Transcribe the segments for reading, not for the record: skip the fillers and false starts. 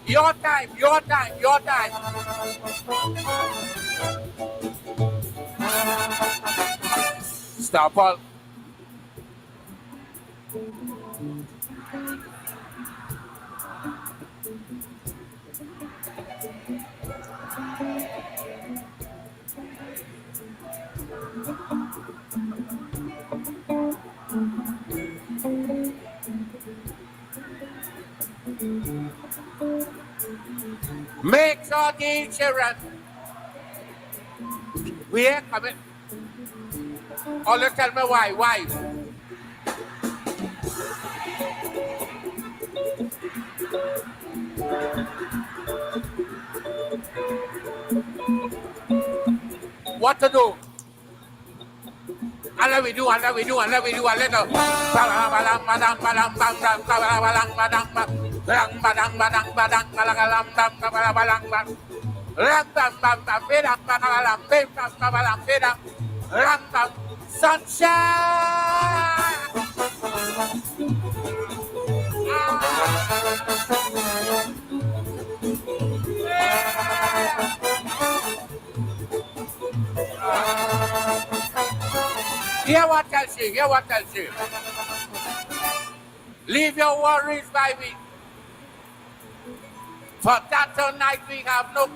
Your time, your time, your time. Stop all. Make sure the children. We ain't coming. All you tell me why? What to do? And let we do a little. Sunshine! Hear what I say. Leave your worries by me. For that tonight we have no.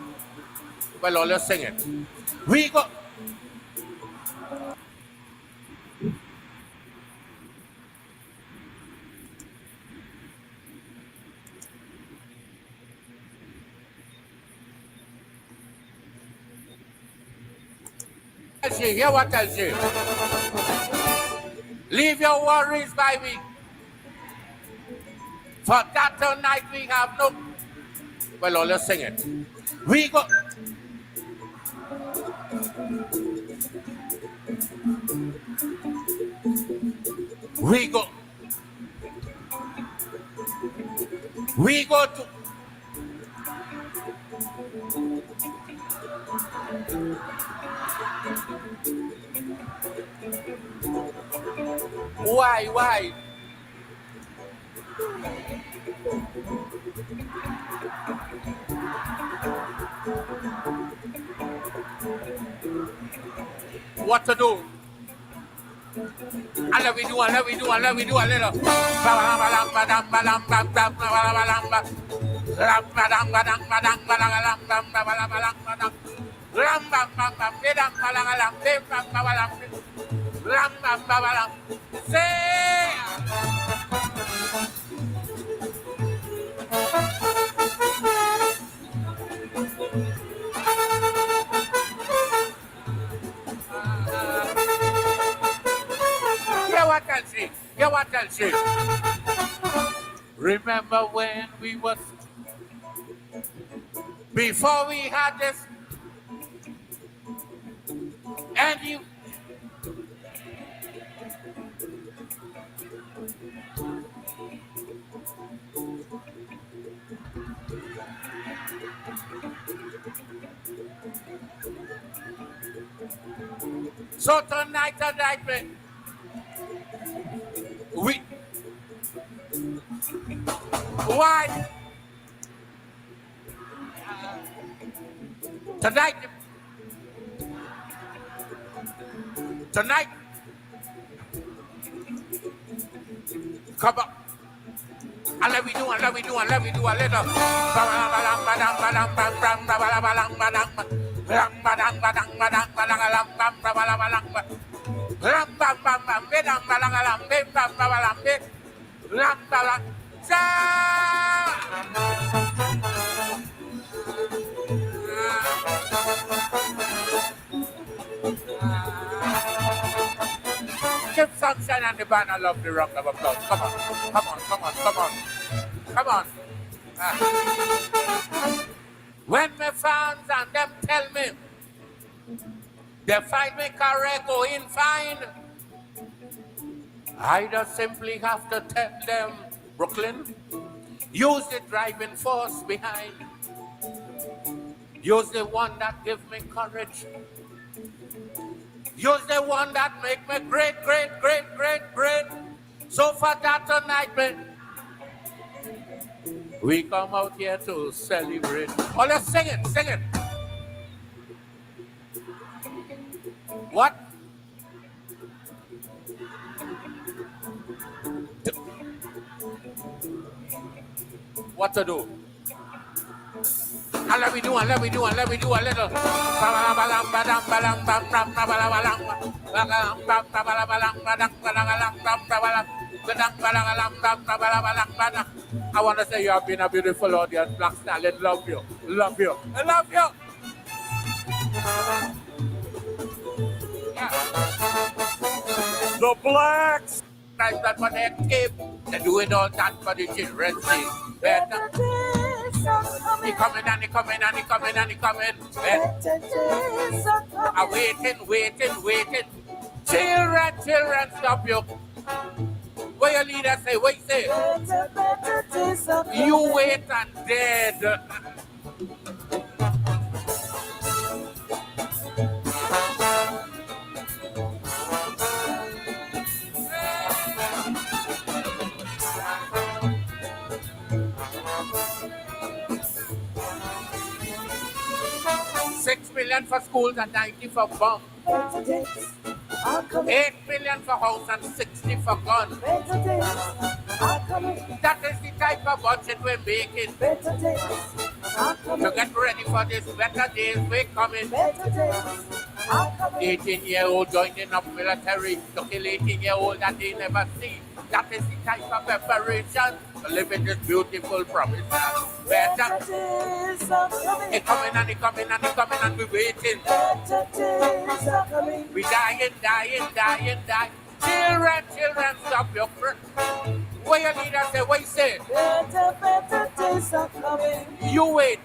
Well, let's sing it. We go. Hear what I say. Leave your worries by me. For that tonight we have no. Well, let's sing it. We go. We go. We go to. Why? What to do? And let we do a little. Hear what I'll say. Remember when we was before we had this, and you. So tonight, we. Why? Tonight. Come on. And let we do a little. Give Sampson and the band a lovely round of applause. Come on. When my fans and them tell me They find me correct going fine. I just simply have to tell them, Brooklyn, use the driving force behind. Use the one that gives me courage. Use the one that make me great, great, great, great, great. So for that tonight, man, we come out here to celebrate. Oh, let's sing it, sing it. What? What to do? And let me do a little. I want to say you have been a beautiful audience, Black Stallion. Love you. Love you. I love you. Yeah. The blacks. That for their cape. They're doing all that for the children. See, better. He coming and he coming and he coming and he coming. I'm waiting. Children, stop you. What your leader say? What you say? You wait and dead. 6 million for schools and 90 for bombs. 8 million for house and 60 for guns. That is the type of budget we're making. To get ready for this better days we're coming. 18-year-old joining up military to kill 18-year-old that they never see. That is the type of preparation to live in this beautiful promise. Better. It's coming and we're waiting. We dying. Children, stop your friend. What your leader say? What you say? Better days are coming. You wait.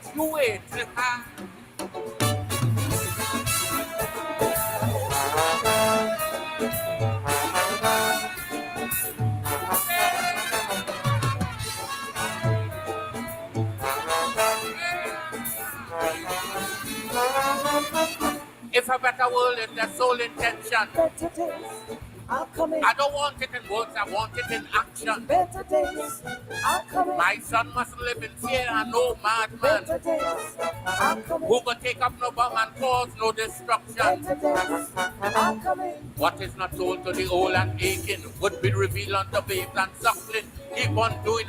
If a better world is the sole intention, better days are coming. I don't want it in words, I want it in action. Better days are coming. My son must live in fear and no madman. Better days are coming. Who can take up no bomb and cause no destruction. Better days are coming. What is not told to the old and aching would be revealed unto babes and suckling. Keep on doing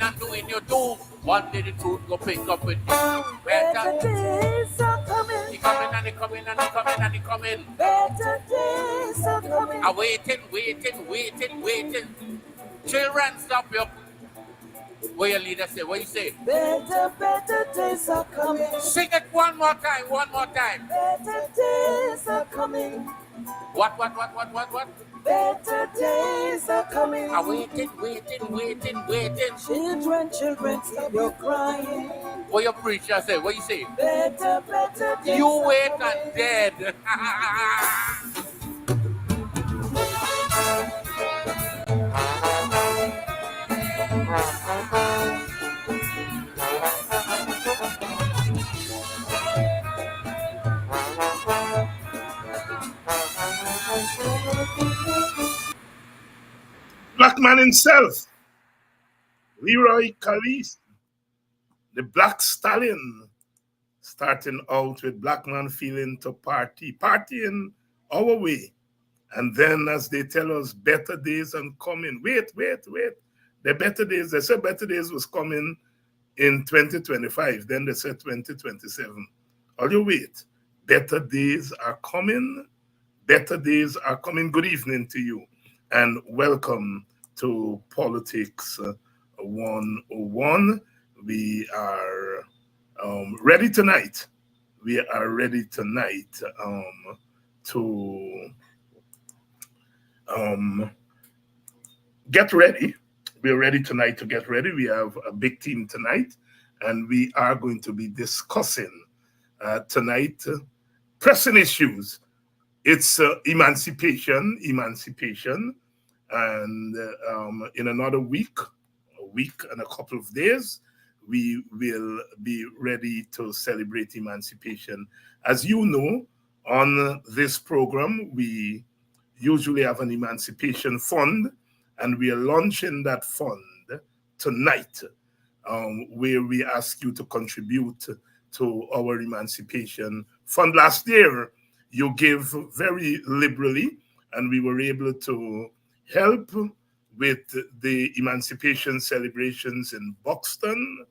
you do. One day the truth go pick up with you. Better days are coming. He coming. Better days are coming. I'm waiting. Children, stop you. What your leader say? What you say? Better days are coming. Sing it one more time. Better days are coming. What? Better days are coming. I'm waiting. Children, stop your crying. What your preacher say? What you say? Better days. You wait and dead. Black man himself, Leroy Calise, the Black Stallion, starting out with Black Man Feeling to partying our way. And then as they tell us better days are coming, wait. The better days, they said better days was coming in 2025. Then they said 2027. All you wait. Better days are coming. Better days are coming. Good evening to you. And welcome to Politics 101. We are ready tonight. We are ready tonight to get ready. We're ready tonight to get ready. We have a big team tonight, and we are going to be discussing tonight pressing issues It's emancipation, and in another week, a week and a couple of days, we will be ready to celebrate emancipation. As you know, on this program, we usually have an emancipation fund, and we are launching that fund tonight, where we ask you to contribute to our emancipation fund. Last year, you gave very liberally, and we were able to help with the emancipation celebrations in Buxton.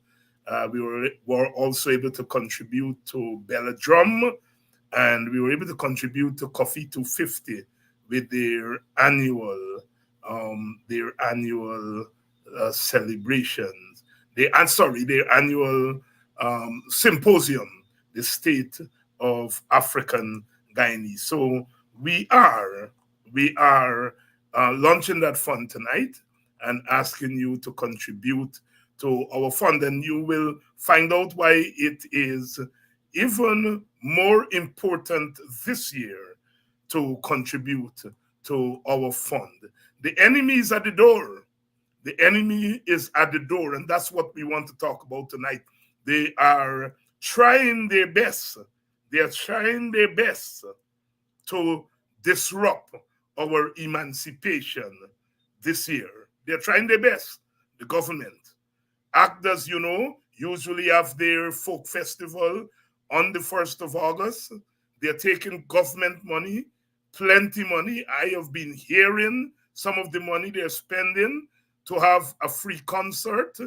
We were also able to contribute to Bella Drum, and we were able to contribute to Coffee 250 with their annual celebrations. Their annual symposium, the state of African Guyanese. So we are we are launching that fund tonight and asking you to contribute to our fund, and you will find out why it is even more important this year to contribute to our fund. The enemy is at the door. The enemy is at the door, and that's what we want to talk about tonight. They are trying their best. They are trying their best to disrupt our emancipation this year. They're trying their best. The government. Actors, usually have their folk festival on the 1st of August. They're taking government money, plenty money. I have been hearing some of the money they're spending to have a free concert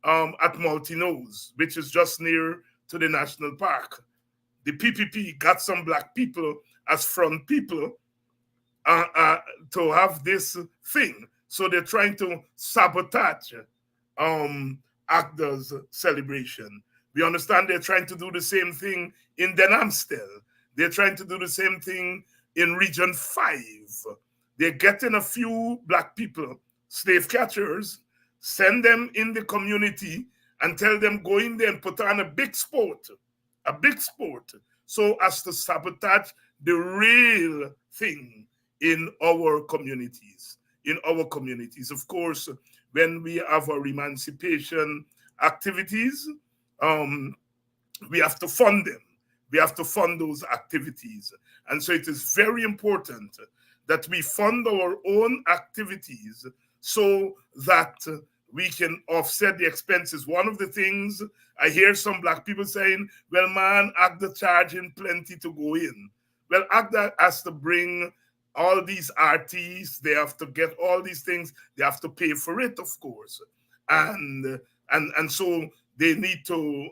at Multinose, which is just near to the national park. The PPP got some black people as front people to have this thing. So they're trying to sabotage Agda's celebration. We understand they're trying to do the same thing in Den Amstel. They're trying to do the same thing in Region 5. They're getting a few black people, slave catchers, send them in the community and tell them go in there and put on a big sport, so as to sabotage the real thing in our communities. Of course, when we have our emancipation activities, we have to fund them. We have to fund those activities. And so it is very important that we fund our own activities so that we can offset the expenses. One of the things I hear some black people saying, well, man, ACDA charging plenty to go in. Well, ACDA has to bring all these artists, they have to get all these things, they have to pay for it, of course. And so they need to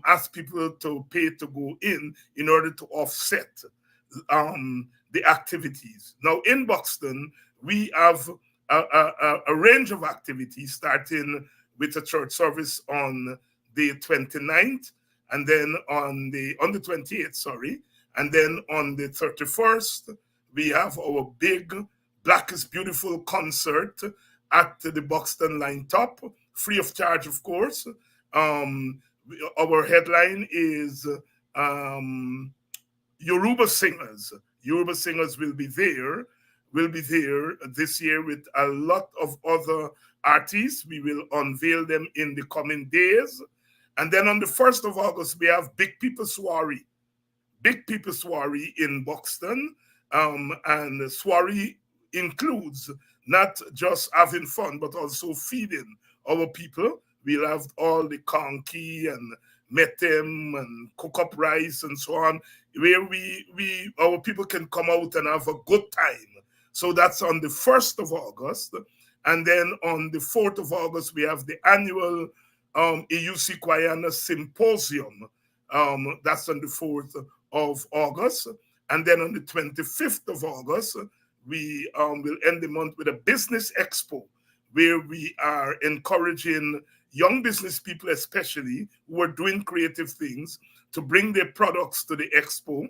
ask people to pay to go in order to offset the activities. Now, in Buxton, we have a range of activities, starting with a church service on the 29th, and then on the 28th, sorry, and then on the 31st, we have our big Black is Beautiful concert at the Buxton Line Top, free of charge, of course. Our headline is Yoruba singers. Yoruba singers will be there this year with a lot of other artists. We will unveil them in the coming days. And then on the 1st of August, we have Big People Soiree in Buxton. And the soiree includes not just having fun, but also feeding our people. We'll have all the conky and metem and cook up rice and so on, where our people can come out and have a good time. So that's on the 1st of August. And then on the 4th of August, we have the annual EUC Guayana Symposium. That's on the 4th of August. And then on the 25th of August, we will end the month with a business expo, where we are encouraging young business people, especially who are doing creative things, to bring their products to the expo,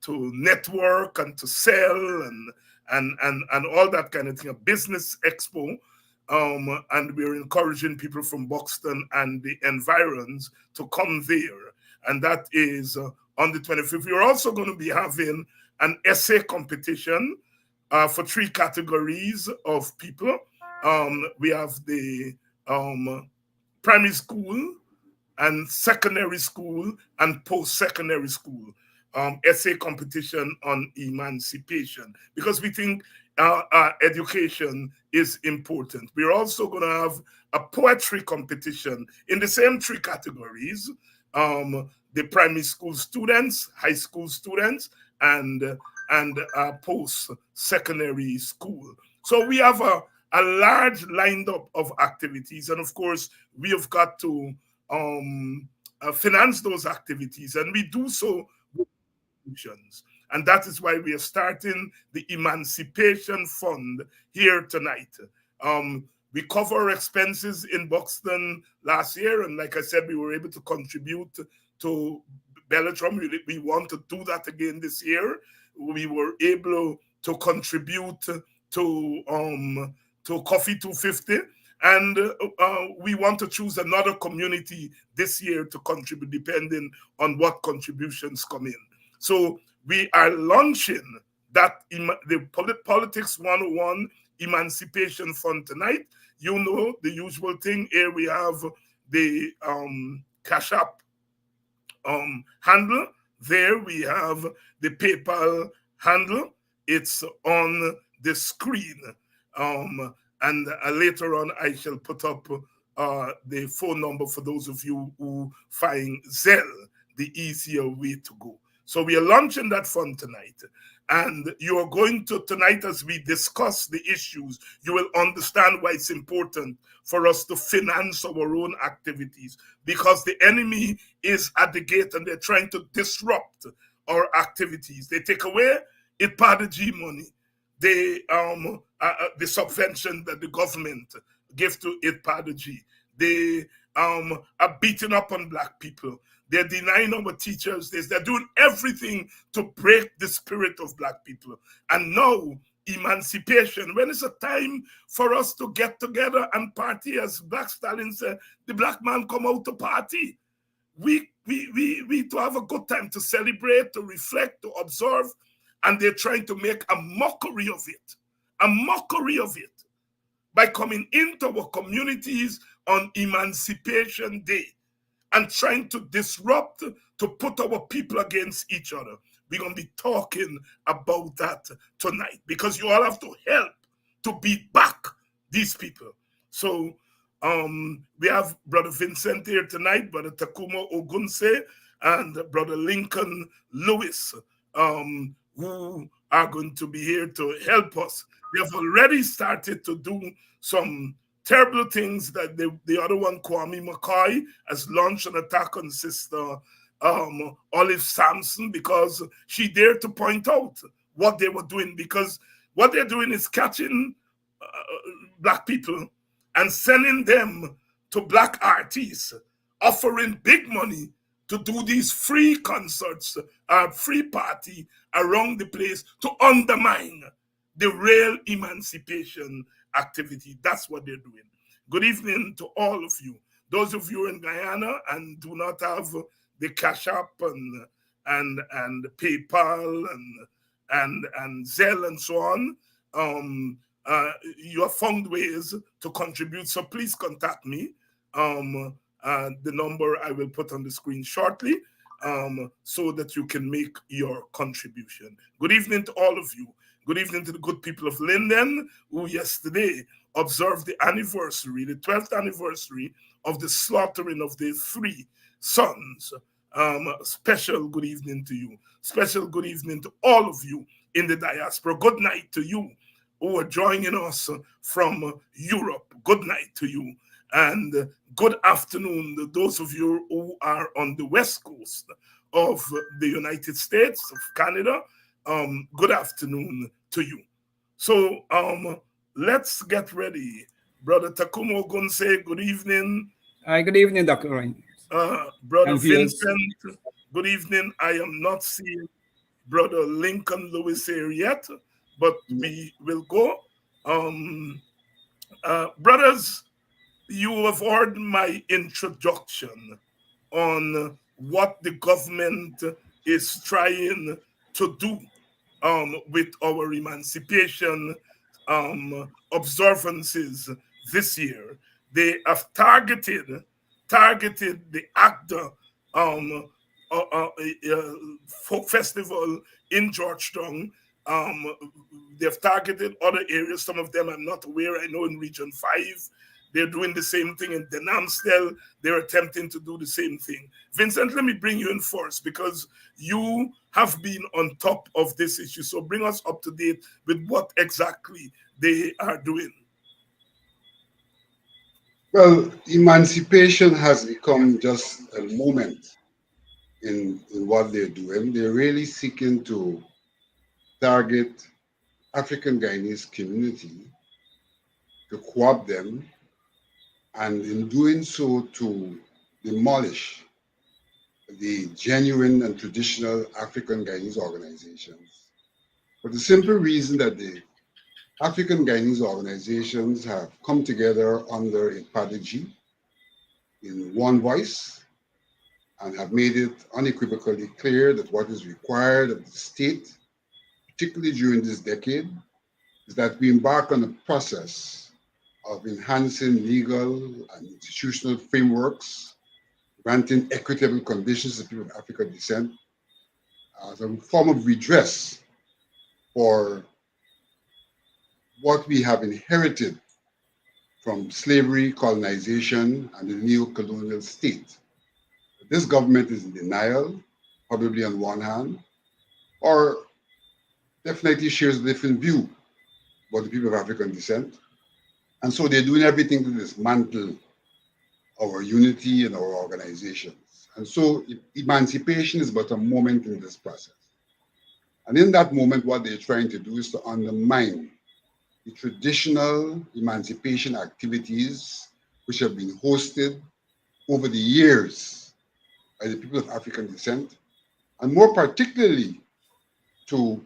to network and to sell and all that kind of thing. A business expo. And we're encouraging people from Buxton and the environs to come there. And that is on the 25th. We're also going to be having an essay competition for 3 categories of people. We have the primary school and secondary school and post-secondary school essay competition on emancipation, because we think education is important. We're also going to have a poetry competition in the same 3 categories: the primary school students, high school students, and post-secondary school. So we have a large lineup of activities, and of course we have got to finance those activities, and we do so with institutions. And that is why we are starting the Emancipation Fund here tonight. We cover expenses in Buxton last year, and like I said, we were able to contribute to Bellatrum. We want to do that again this year. We were able to contribute to Coffee 250, and we want to choose another community this year to contribute, depending on what contributions come in. So we are launching that the Politics 101 Emancipation Fund tonight. You know the usual thing. Here we have the Cash App handle. There we have the PayPal handle. It's on the screen. And later on, I shall put up the phone number for those of you who find Zelle the easier way to go. So we are launching that fund tonight. And you are going to, tonight as we discuss the issues, you will understand why it's important for us to finance our own activities, because the enemy is at the gate and they're trying to disrupt our activities. They take away IPADG money, the subvention that the government gives to IPADG. They are beating up on Black people. They're denying our teachers this. They're doing everything to break the spirit of Black people. And now, emancipation, when it's a time for us to get together and party, as Black Stalin said, the Black man come out to party. We to have a good time, to celebrate, to reflect, to observe, and they're trying to make a mockery of it by coming into our communities on Emancipation Day and trying to disrupt, to put our people against each other. We're going to be talking about that tonight, because you all have to help to beat back these people. So we have Brother Vincent here tonight, Brother Tacuma Ogunseye, and Brother Lincoln Lewis, who are going to be here to help us. They have already started to do some terrible things that the other one, Kwame McCoy, has launched an attack on Sister Olive Sampson, because she dared to point out what they were doing, because what they're doing is catching Black people and sending them to Black artists, offering big money to do these free concerts, free party around the place to undermine the real emancipation activity. That's what they're doing. Good evening to all of you. Those of you in Guyana and do not have the Cash App and PayPal and Zelle and so on, you have found ways to contribute. So please contact me. The number I will put on the screen shortly, so that you can make your contribution. Good evening to all of you. Good evening to the good people of Linden, who yesterday observed the anniversary, the 12th anniversary of the slaughtering of the 3 sons. Special good evening to you. Special good evening to all of you in the diaspora. Good night to you who are joining us from Europe. Good night to you. And good afternoon to those of you who are on the west coast of the United States, of Canada. Good afternoon to you. So let's get ready. Brother Tacuma Ogunseye, good evening. Hi, good evening, Dr. Ryan. Brother Vincent, good evening. I am not seeing Brother Lincoln Lewis here yet, but we will go. Brothers, you have heard my introduction on what the government is trying to do with our emancipation observances this year. They have targeted the ACTA folk festival in Georgetown. They've targeted other areas. Some of them I'm not aware. I know in Region 5, they're doing the same thing. In Denamstel, they're attempting to do the same thing. Vincent, let me bring you in first because you have been on top of this issue. So bring us up to date with what exactly they are doing. Well, emancipation has become just a moment in what they're doing. They're really seeking to target African Guyanese community, to co-opt them, and in doing so to demolish the genuine and traditional African Guyanese organizations. For the simple reason that the African Guyanese organizations have come together under a strategy in one voice and have made it unequivocally clear that what is required of the state, particularly during this decade, is that we embark on a process of enhancing legal and institutional frameworks, granting equitable conditions to people of African descent as a form of redress for what we have inherited from slavery, colonization, and the neo-colonial state. This government is in denial, probably on one hand, or definitely shares a different view about the people of African descent. And so they're doing everything to dismantle our unity and our organizations. And so emancipation is but a moment in this process. And in that moment, what they're trying to do is to undermine the traditional emancipation activities which have been hosted over the years by the people of African descent, and more particularly to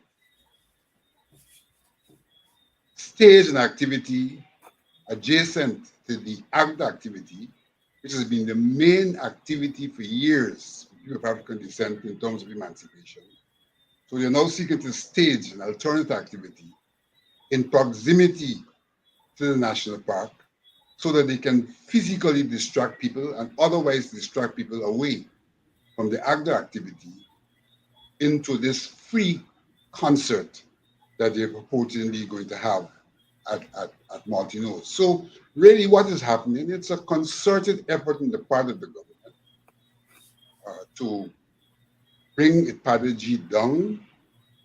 stage an activity adjacent to the ACTA activity, which has been the main activity for years for people of African descent in terms of emancipation. So they're now seeking to stage an alternate activity in proximity to the national park so that they can physically distract people and otherwise distract people away from the ACTA activity into this free concert that they're purportedly going to have at Martineau's. So really what is happening, it's a concerted effort on the part of the government to bring Ipadaji down.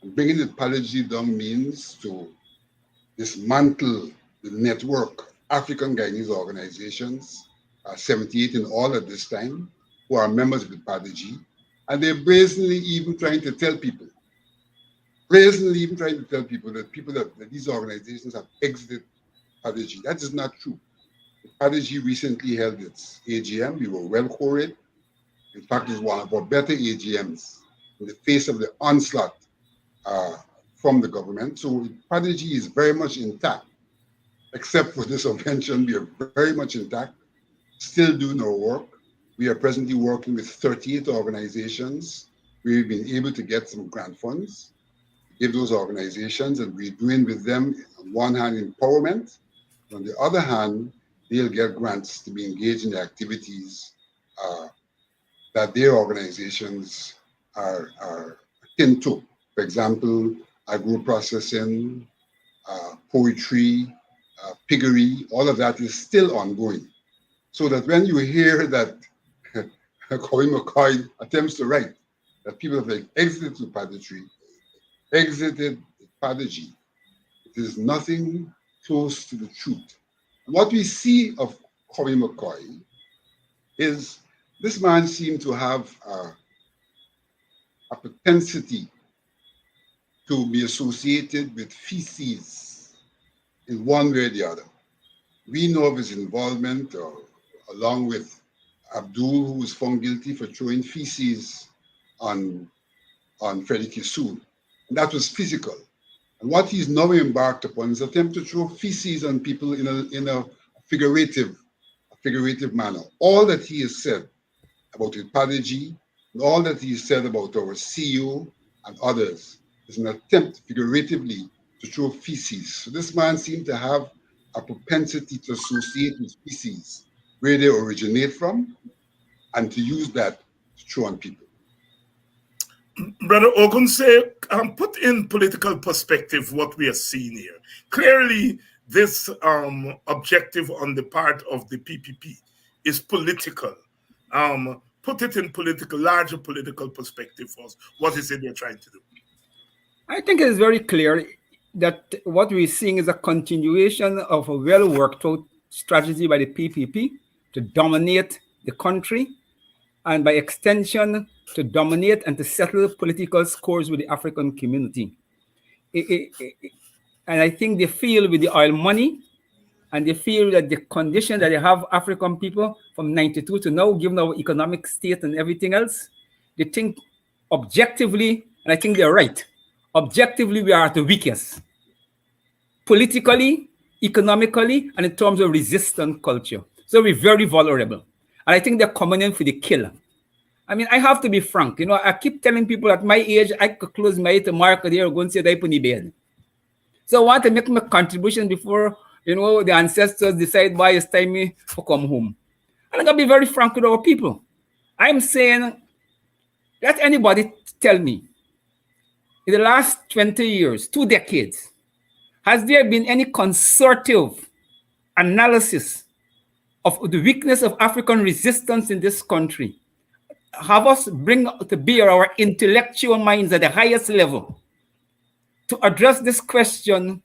And bringing Ipadaji down means to dismantle the network, African Guyanese organizations, 78 in all at this time, who are members of Ipadaji. And they're brazenly even trying to tell people that these organizations have exited Ipadaji. That is not true. Ipadaji recently held its AGM. We were well for it. In fact, it's one of our better AGMs in the face of the onslaught from the government. So Ipadaji is very much intact, except for this subvention. We are very much intact, still doing our work. We are presently working with 38 organizations. We've been able to get some grant funds, give those organizations, and we're doing with them, on one hand, empowerment. On the other hand, they'll get grants to be engaged in the activities that their organizations are akin to. For example, agro-processing, poetry, piggery, all of that is still ongoing. So that when you hear that Corey McCoy attempts to write that people have exited Ipadaji, it is nothing close to the truth. And what we see of Corey McCoy is this man seemed to have a propensity to be associated with feces in one way or the other. We know of his involvement along with Abdul, who was found guilty for throwing feces on Freddie Kisoon. And that was physical. And what he's now embarked upon is an attempt to throw feces on people in a figurative manner. All that he has said about Ipadaji All that he said about our CU and others is an attempt figuratively to throw feces. So this man seemed to have a propensity to associate with species where they originate from and to use that to throw on people. Brother Ogunseye, put in political perspective what we are seeing here. Clearly, this objective on the part of the PPP is political. Put it in larger political perspective for us. What is it they're trying to do? I think it is very clear that what we're seeing is a continuation of a well-worked out strategy by the PPP to dominate the country, and by extension, to dominate and to settle political scores with the African community. And I think they feel with the oil money, and they feel that the condition that they have African people from 92 to now, given our economic state and everything else, they think objectively, and I think they're right, objectively we are at the weakest. Politically, economically, and in terms of resistant culture. So we're very vulnerable. And I think they're coming in for the kill. I mean, I have to be frank. You know, I keep telling people at my age, I could close my eye tomorrow, they're going to say, "I put in bed." So I want to make my contribution before, you know, the ancestors decide why it's time me to come home. And I'm going to be very frank with our people. I'm saying, let anybody tell me, in the last 20 years, 2 decades, has there been any concerted analysis of the weakness of African resistance in this country? Have us bring to bear our intellectual minds at the highest level to address this question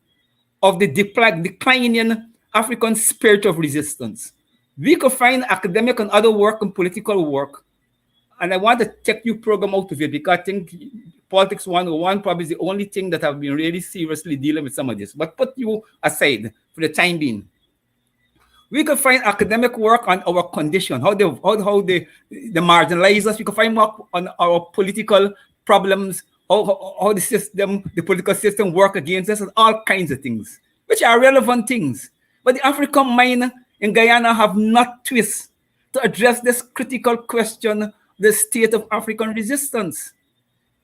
of the declining African spirit of resistance. We could find academic and other work and political work, and I want to take your program out of it because I think Politics 101 probably is the only thing that I've been really seriously dealing with some of this. But put you aside for the time being. We could find academic work on our condition, how they marginalize us. We could find work on our political problems, how the political system work against us, and all kinds of things, which are relevant things. But the African mind in Guyana have not twist to address this critical question, the state of African resistance.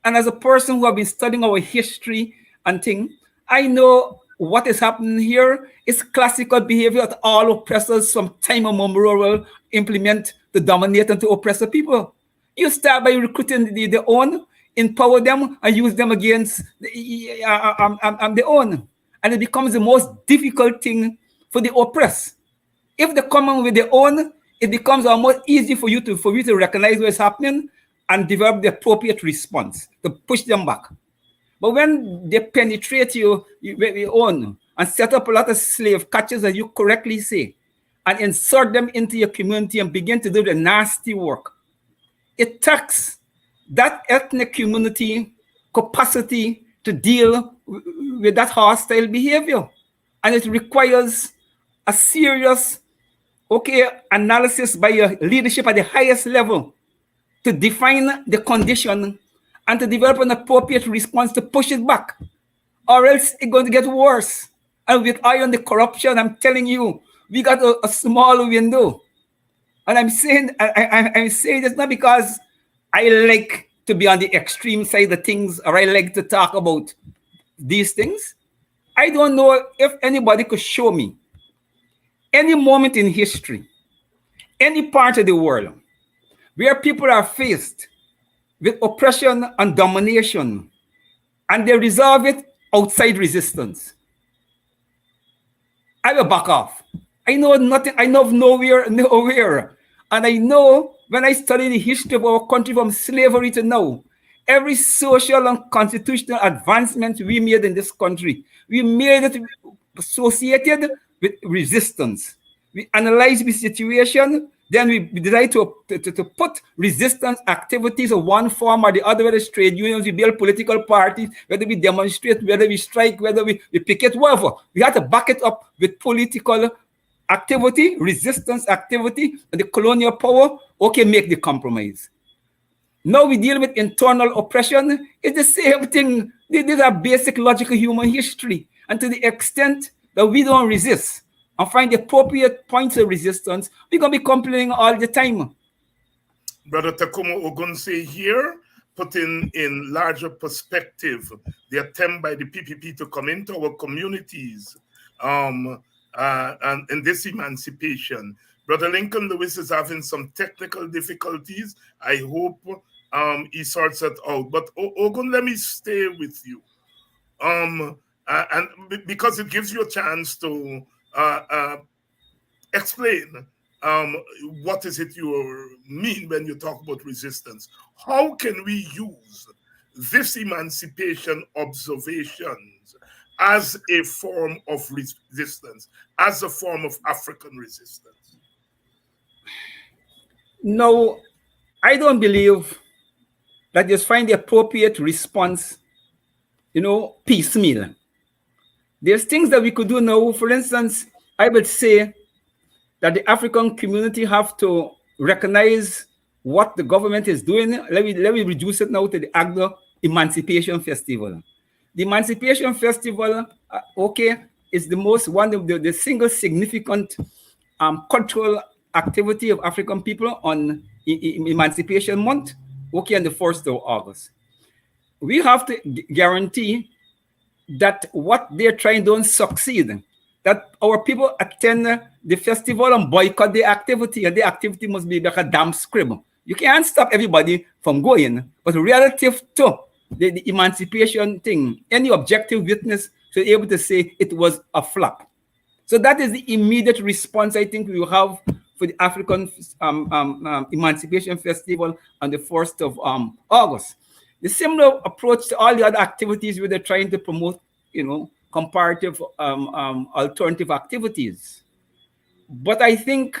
And as a person who have been studying our history and things, I know what is happening here is classical behavior that all oppressors from time immemorial implement to dominate and to oppress the people. You start by recruiting the own, empower them, and use them against the own. And it becomes the most difficult thing for the oppressed. If they come in with their own, it becomes almost easy for you to recognize what's happening and develop the appropriate response to push them back. But when they penetrate your own and set up a lot of slave catchers, as you correctly say, and insert them into your community and begin to do the nasty work, it takes that ethnic community capacity to deal with that hostile behavior. And it requires a serious, analysis by your leadership at the highest level to define the condition and to develop an appropriate response to push it back, or else it's going to get worse. And with eye on the corruption, I'm telling you, we got a small window. And I'm saying this not because I like to be on the extreme side of things, or I like to talk about these things. I don't know if anybody could show me any moment in history, any part of the world, where people are faced with oppression and domination, and they resolve it outside resistance. I will back off. I know nothing. I know of nowhere. And I know when I study the history of our country from slavery to now, every social and constitutional advancement we made in this country, we made it associated with resistance. We analyze the situation, then we decide to put resistance activities of one form or the other, whether it's trade unions, we build political parties, whether we demonstrate, whether we strike, whether we picket, whatever. We have to back it up with political activity, resistance activity, and the colonial power, make the compromise. Now we deal with internal oppression. It's the same thing. These are basic logical human history. And to the extent that we don't resist and find the appropriate points of resistance, we're going to be complaining all the time. Brother Tacuma Ogunseye here, putting in larger perspective the attempt by the PPP to come into our communities and in this emancipation. Brother Lincoln Lewis is having some technical difficulties. I hope he sorts it out. But Ogun, let me stay with you. And because it gives you a chance to explain what is it you mean when you talk about resistance. How can we use this emancipation observations as a form of resistance, as a form of African resistance? No, I don't believe that just find the appropriate response, piecemeal. There's things that we could do now. For instance, I would say that the African community have to recognize what the government is doing. Let me reduce it now to the Agro Emancipation Festival. The Emancipation Festival, is the most one of the single significant cultural activity of African people on Emancipation Month, on the 1st of August. We have to guarantee that what they're trying to succeed, that our people attend the festival and boycott the activity, and the activity must be like a damn scribble. You can't stop everybody from going, but relative to the emancipation thing, any objective witness should be able to say it was a flop. So that is the immediate response I think we will have for the African Emancipation Festival on the 1st of August. The similar approach to all the other activities where they're trying to promote, comparative alternative activities. But I think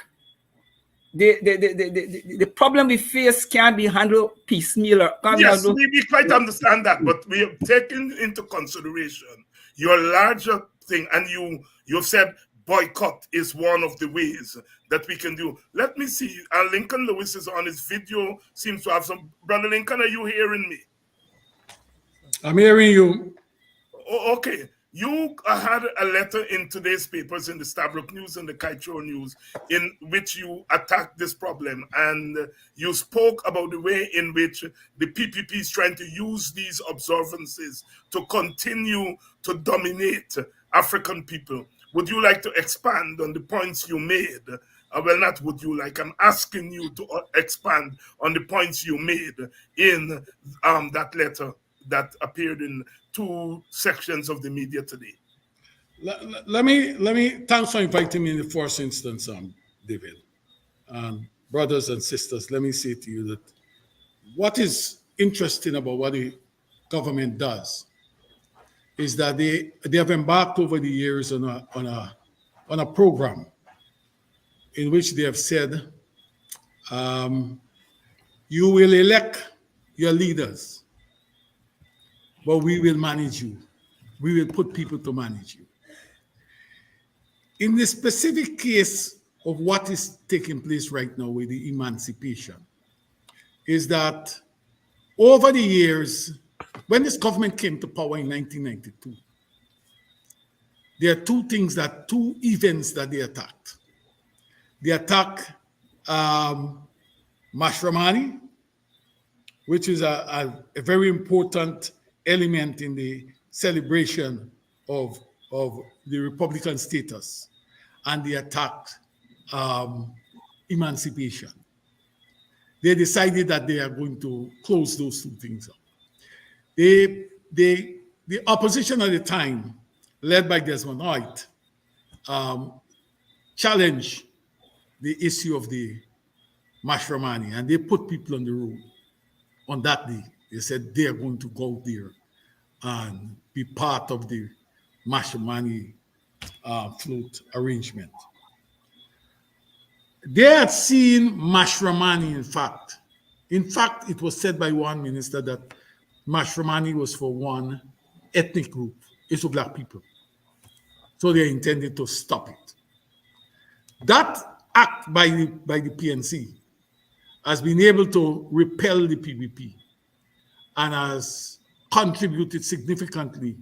the problem we face can't be handled piecemeal. Yes, we quite understand that, but we have taken into consideration your larger thing, and you've said boycott is one of the ways that we can do. Let me see. Lincoln Lewis is on his video, seems to have some. Brother Lincoln, are you hearing me? I'm hearing you. Oh, okay. You had a letter in today's papers, in the Stabrook News and the Kaitro News, in which you attacked this problem, and you spoke about the way in which the PPP is trying to use these observances to continue to dominate African people. Would you like to expand on the points you made? Well, not would you like, I'm asking you to expand on the points you made in that letter that appeared in 2 sections of the media today. Let me thanks for inviting me in the first instance, David. Brothers and sisters, let me say to you that what is interesting about what the government does is that they have embarked over the years on a program in which they have said, you will elect your leaders, but we will manage you. We will put people to manage you. In the specific case of what is taking place right now with the emancipation, is that over the years, when this government came to power in 1992, there are 2 events that they attacked. They attacked Mashramani, which is a very important element in the celebration of the Republican status, and they attacked emancipation. They decided that they are going to close those 2 things up. The opposition at the time, led by Desmond Hoyt, challenged the issue of the Mashramani, and they put people on the road on that day. They said they are going to go there and be part of the Mashramani float arrangement. They had seen Mashramani, in fact. In fact, it was said by one minister that Mashramani was for one ethnic group, it's for Black people. So they intended to stop it. That act by the PNC has been able to repel the PPP and has contributed significantly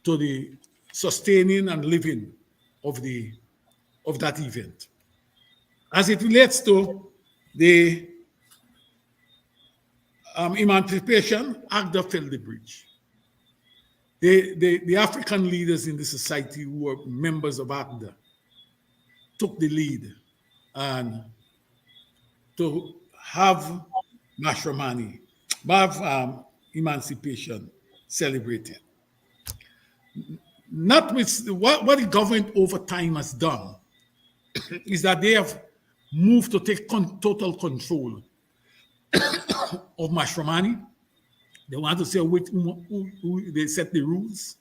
to the sustaining and living of that event. As it relates to the Emancipation, AGDA filled the breach. The African leaders in the society who were members of AGDA took the lead and to have Mashramani, have emancipation celebrated. Not with what the government over time has done is that they have moved to take total control of Mashramani. They want to say who they set the rules,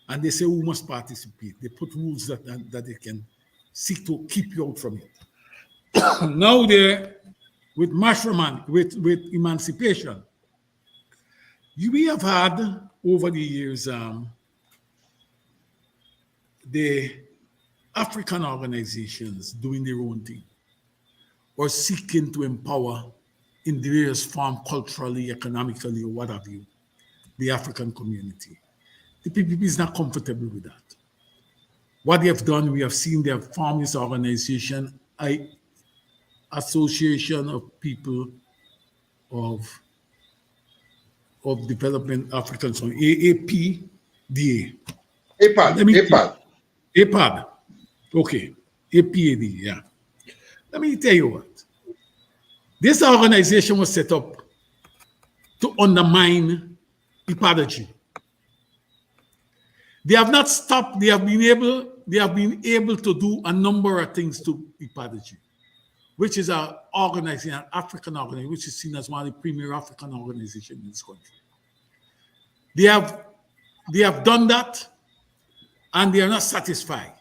and they say who must participate. They put rules that they can seek to keep you out from it. Now they're with Mashramani, with emancipation. We have had over the years the African organizations doing their own thing or seeking to empower in various forms, culturally, economically, or what have you, the African community. The PPP is not comfortable with that. What they have done, we have seen they have formed this organization, Association of People of Development African, so AAPDA. APAD. Okay. APAD, yeah. Let me tell you what. This organization was set up to undermine epadagy. They have not stopped. They have been able to do a number of things to epadagy, which is an organization, an African organization, which is seen as one of the premier African organizations in this country. They have done that, and they are not satisfied.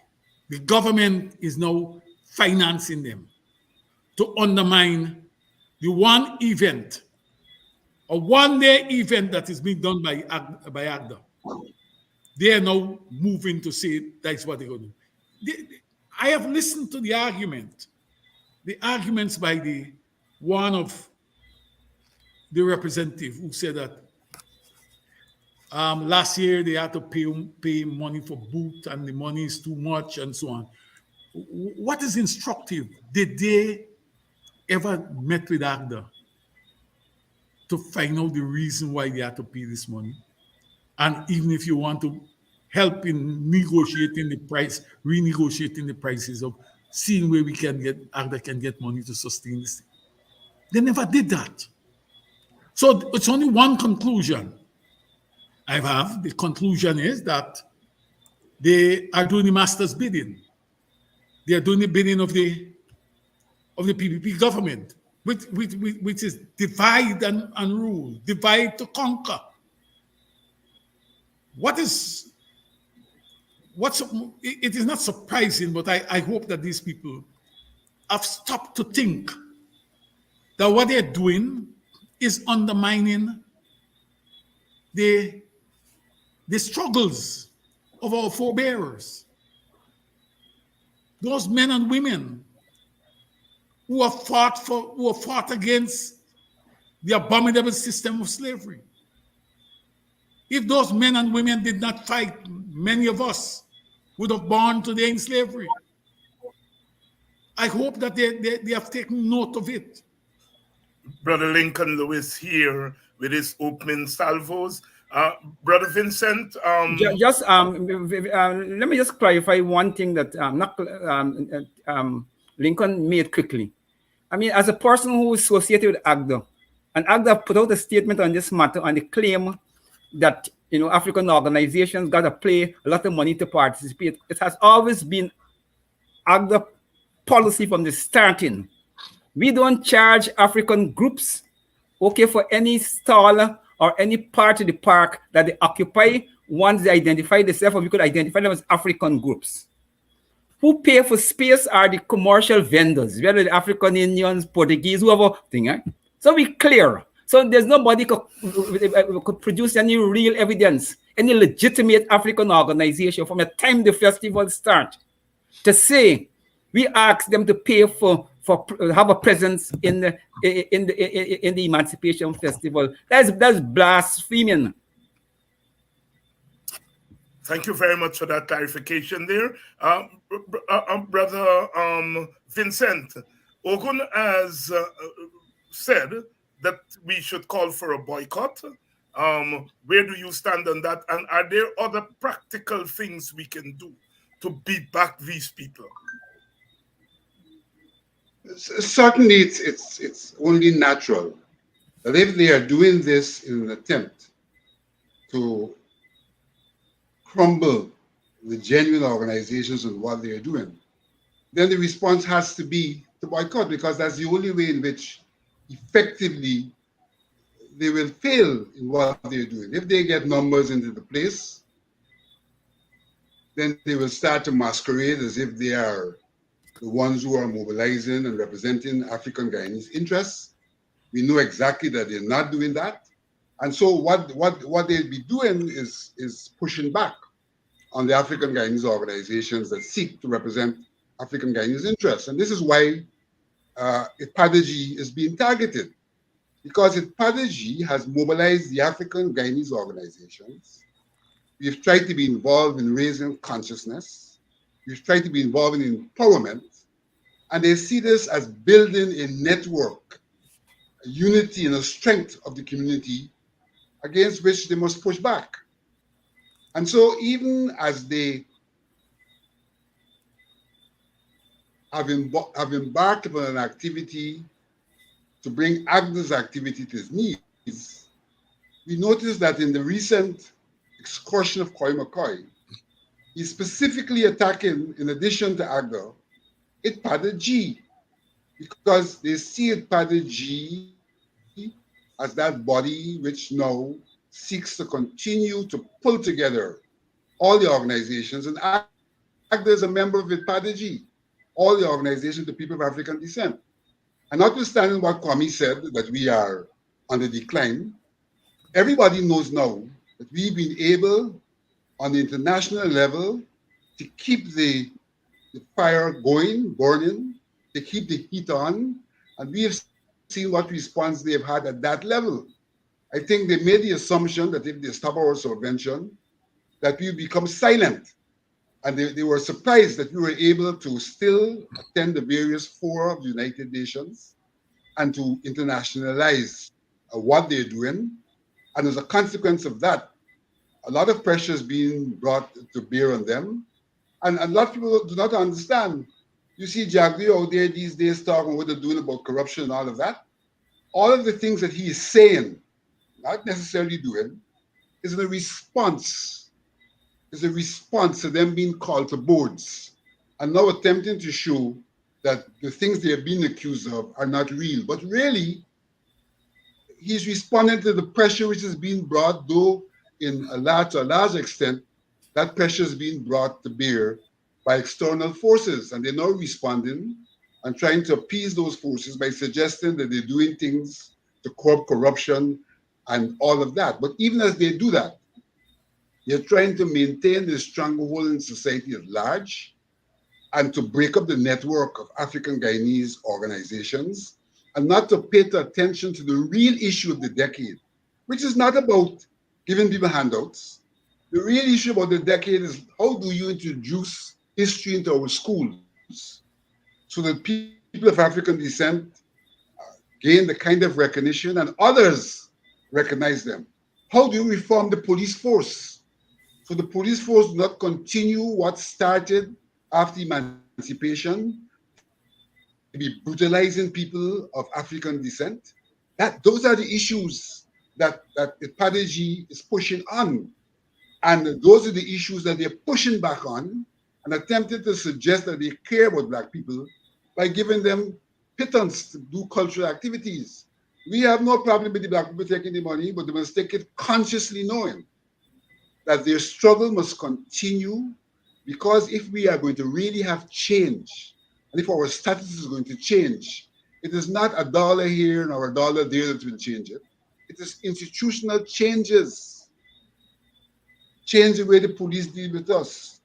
The government is now financing them to undermine the one event, a one-day event that is being done by AGDA. They are now moving to say that's what they're going to do. I have listened to the arguments by one of the representatives who said that last year they had to pay money for boot and the money is too much and so on. What is instructive? Did they ever met with AGDA to find out the reason why they had to pay this money? And even if you want to help in negotiating the price, renegotiating the prices of seeing where we can get, AGDA can get money to sustain this thing. They never did that. So it's only one conclusion I have. The conclusion is that they are doing the master's bidding. They are doing the bidding of the PPP government, which is divide and rule, divide to conquer. It is not surprising, but I hope that these people have stopped to think that what they're doing is undermining the struggles of our forebears. Those men and women who have fought against the abominable system of slavery. If those men and women did not fight, many of us would have born today in slavery. I hope that they have taken note of it. Brother Lincoln Lewis here with his opening salvos. Brother Vincent. Let me just clarify one thing that Lincoln made quickly. I mean, as a person who is associated with AGDA, and AGDA put out a statement on this matter and they claim that African organizations got to pay a lot of money to participate. It has always been AGDA policy from the starting. We don't charge African groups, okay, for any stall or any part of the park that they occupy. Once they identify themselves, we could identify them as African groups. Who pay for space are the commercial vendors, whether the African Indians, Portuguese, whoever thing. Right? So we clear. So there's nobody could produce any real evidence, any legitimate African organization from the time the festival starts to say we ask them to pay for have a presence in the Emancipation Festival. That's blasphemy. Thank you very much for that clarification there. Brother Vincent, Ogun has said that we should call for a boycott? Where do you stand on that? And are there other practical things we can do to beat back these people? Certainly, it's only natural that if they are doing this in an attempt to crumble the genuine organizations and what they are doing, then the response has to be to boycott, because that's the only way in which effectively they will fail in what they're doing. If they get numbers into the place, then they will start to masquerade as if they are the ones who are mobilizing and representing African Guyanese interests. We know exactly that they're not doing that. And so what they'll be doing is pushing back on the African Guyanese organizations that seek to represent African Guyanese interests. And this is why IPADG is being targeted, because IPADG has mobilized the African Guyanese organizations. We've tried to be involved in raising consciousness. We've tried to be involved in empowerment. And they see this as building a network, a unity and a strength of the community against which they must push back. And so even as they have embarked upon an activity to bring Agnes' activity to its knees, we noticed that in the recent excursion of Koi McCoy, he's specifically attacking, in addition to Agda, IPADG, because they see IPADG as that body which now seeks to continue to pull together all the organizations, and Agda is a member of IPADG, all the organizations, the people of African descent. And notwithstanding what Kwame said, that we are on the decline, everybody knows now that we've been able, on the international level, to keep the fire going, burning, to keep the heat on, and we have seen what response they've had at that level. I think they made the assumption that if they stop our subvention, that we become silent. And they were surprised that we were able to still attend the various fora of the United Nations and to internationalize what they're doing. And as a consequence of that, a lot of pressure is being brought to bear on them. And a lot of people do not understand. You see Jagdi out there these days talking what they're doing about corruption and all of that. All of the things that he is saying, not necessarily doing, is a response to them being called to boards and now attempting to show that the things they are being accused of are not real. But really, he's responding to the pressure which is being brought, though to a large extent, that pressure is being brought to bear by external forces. And they're now responding and trying to appease those forces by suggesting that they're doing things to curb corruption and all of that. But even as they do that, they're trying to maintain the stranglehold in society at large and to break up the network of African Guyanese organizations and not to pay attention to the real issue of the decade, which is not about giving people handouts. The real issue about the decade is how do you introduce history into our schools so that people of African descent gain the kind of recognition and others recognize them? How do you reform the police force so the police force do not continue what started after emancipation, to be brutalizing people of African descent? Those are the issues that IPADG is pushing on. And those are the issues that they're pushing back on and attempting to suggest that they care about Black people by giving them pittance to do cultural activities. We have no problem with the Black people taking the money, but they must take it consciously knowing that their struggle must continue, because if we are going to really have change, and if our status is going to change, it is not a dollar here or a dollar there that will change it. It is institutional changes. Change the way the police deal with us.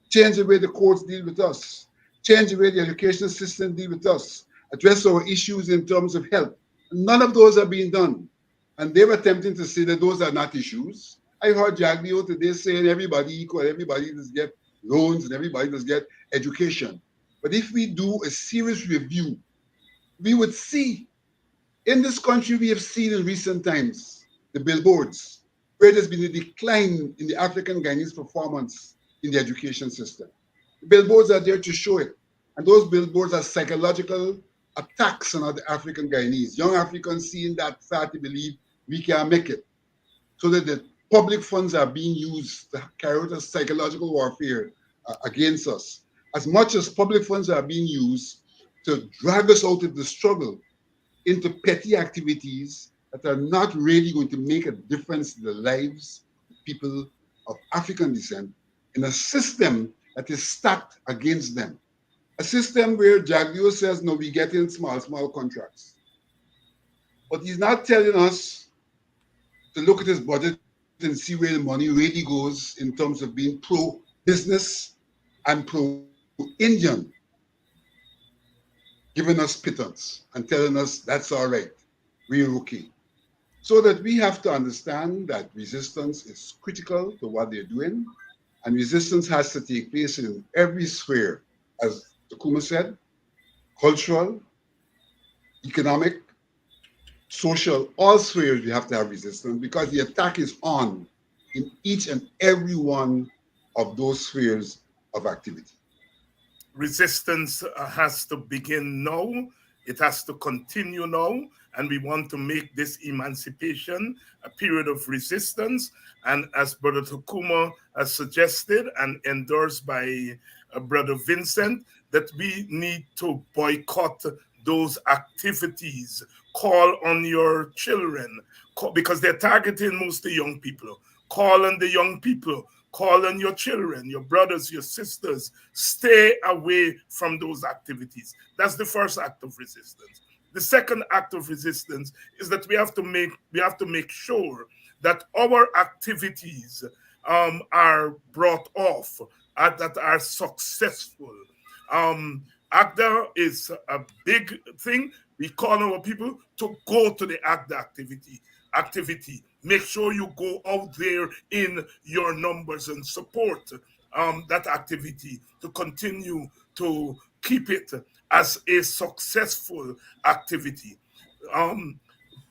Change the way the courts deal with us. Change the way the education system deal with us. Address our issues in terms of health. None of those are being done. And they're attempting to say that those are not issues. I heard Jagdio today saying everybody equal, everybody does get loans and everybody does get education. But if we do a serious review, we would see In this country, we have seen in recent times the billboards, where there's been a decline in the African Guyanese performance in the education system. The billboards are there to show it. And those billboards are psychological attacks on the African Guyanese. Young Africans seeing that start to believe we can make it. So that the public funds are being used to carry out a psychological warfare against us. As much as public funds are being used to drag us out of the struggle into petty activities that are not really going to make a difference in the lives of people of African descent in a system that is stacked against them. A system where Jagdio says, no, we get in small contracts. But he's not telling us to look at his budget and see where the money really goes in terms of being pro-business and pro-Indian, giving us pittance and telling us that's all right, we're okay. So that we have to understand that resistance is critical to what they're doing, and resistance has to take place in every sphere, as Tacuma said, cultural, economic, social, all spheres we have to have resistance, because the attack is on in each and every one of those spheres of activity. Resistance has to begin now. It has to continue now. And we want to make this emancipation a period of resistance. And as Brother Tacuma has suggested and endorsed by Brother Vincent, that we need to boycott those activities. Call on your children, because they're targeting mostly young people. Call on the young people. Call on your children, your brothers, your sisters. Stay away from those activities. That's the first act of resistance. The second act of resistance is that we have to make sure that our activities are brought off, that are successful. ACDA is a big thing. We call our people to go to the ACDA activity. Make sure you go out there in your numbers and support that activity to continue to keep it as a successful activity.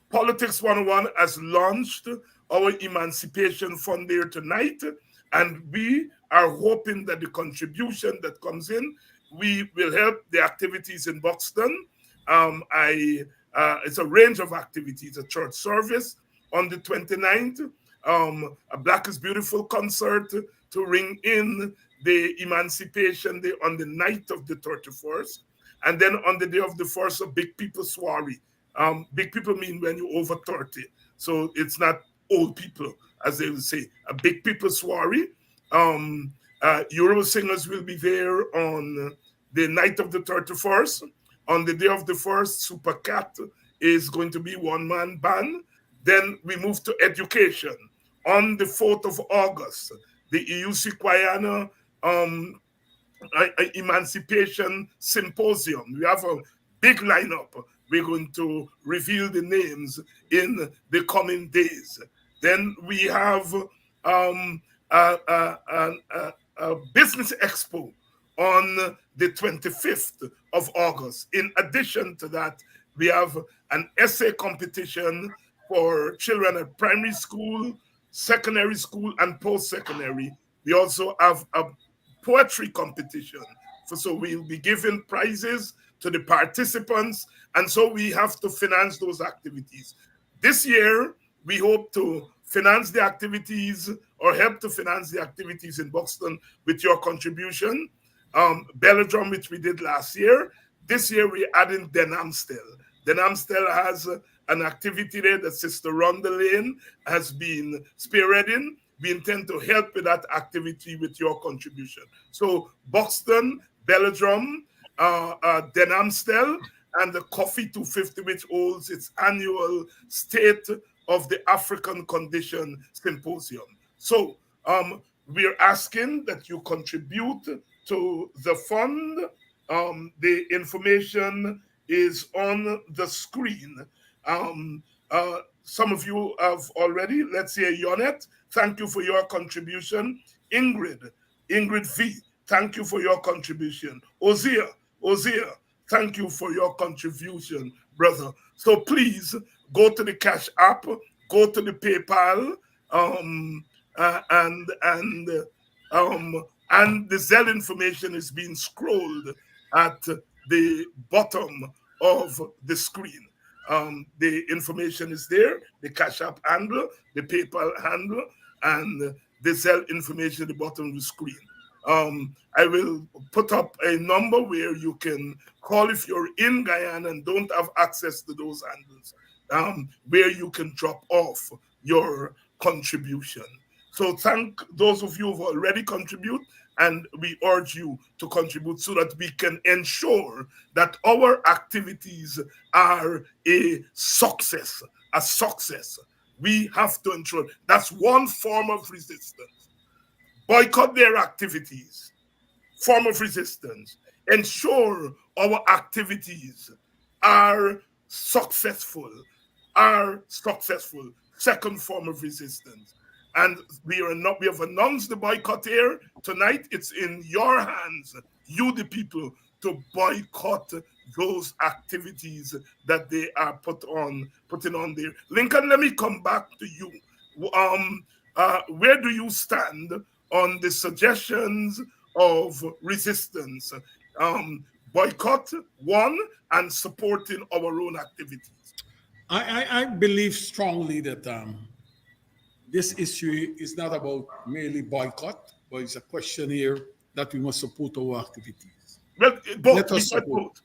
Politics 101 has launched our Emancipation Fund there tonight, and we are hoping that the contribution that comes in, we will help the activities in Buxton. It's a range of activities, a church service on the 29th, a Black is Beautiful concert to ring in the Emancipation Day on the night of the 31st. And then on the day of the 1st, a Big People Soiree. Big people mean when you're over 30. So it's not old people, as they will say. A Big People Soiree. Euro singers will be there on the night of the 31st. On the day of the 1st, Super Cat is going to be one-man band. Then we move to education. On the 4th of August, the EUC Guayana Emancipation Symposium. We have a big lineup. We're going to reveal the names in the coming days. Then we have a business expo on the 25th of August. In addition to that, we have an essay competition for children at primary school, secondary school, and post-secondary. We also have a poetry competition. So we'll be giving prizes to the participants, and so we have to finance those activities. This year, we hope to finance the activities or help to finance the activities in Buxton with your contribution. Belladrum, which we did last year. This year, we're adding Denamstel. Denamstel has an activity there that Sister Rhonda Lane has been spearheading. We intend to help with that activity with your contribution. So Buxton, Belladrum, Denamstel, and the Coffee 250, which holds its annual State of the African Condition Symposium. So we're asking that you contribute to the fund. The information is on the screen. Some of you have already. Let's say Yonet, thank you for your contribution. Ingrid V, thank you for your contribution. Ozia, thank you for your contribution. brother. So please go to the Cash App, go to the PayPal, and the Zelle information is being scrolled at the bottom of the screen. The information is there, the Cash App handle, the PayPal handle, and the Zelle information at the bottom of the screen. I will put up a number where you can call if you're in Guyana and don't have access to those handles, where you can drop off your contribution. So thank those of you who already contribute, and we urge you to contribute so that we can ensure that our activities are a success. We have to ensure that's one form of resistance. Boycott their activities, form of resistance. Ensure our activities are successful, second form of resistance. And we have announced the boycott here tonight. It's in your hands, you the people, to boycott those activities that they are putting on there. Lincoln, let me come back to you. Where do you stand on the suggestions of resistance? Boycott, one, and supporting our own activities. I believe strongly that this issue is not about merely boycott, but it's a question here that we must support our activities. Well, both. We said both.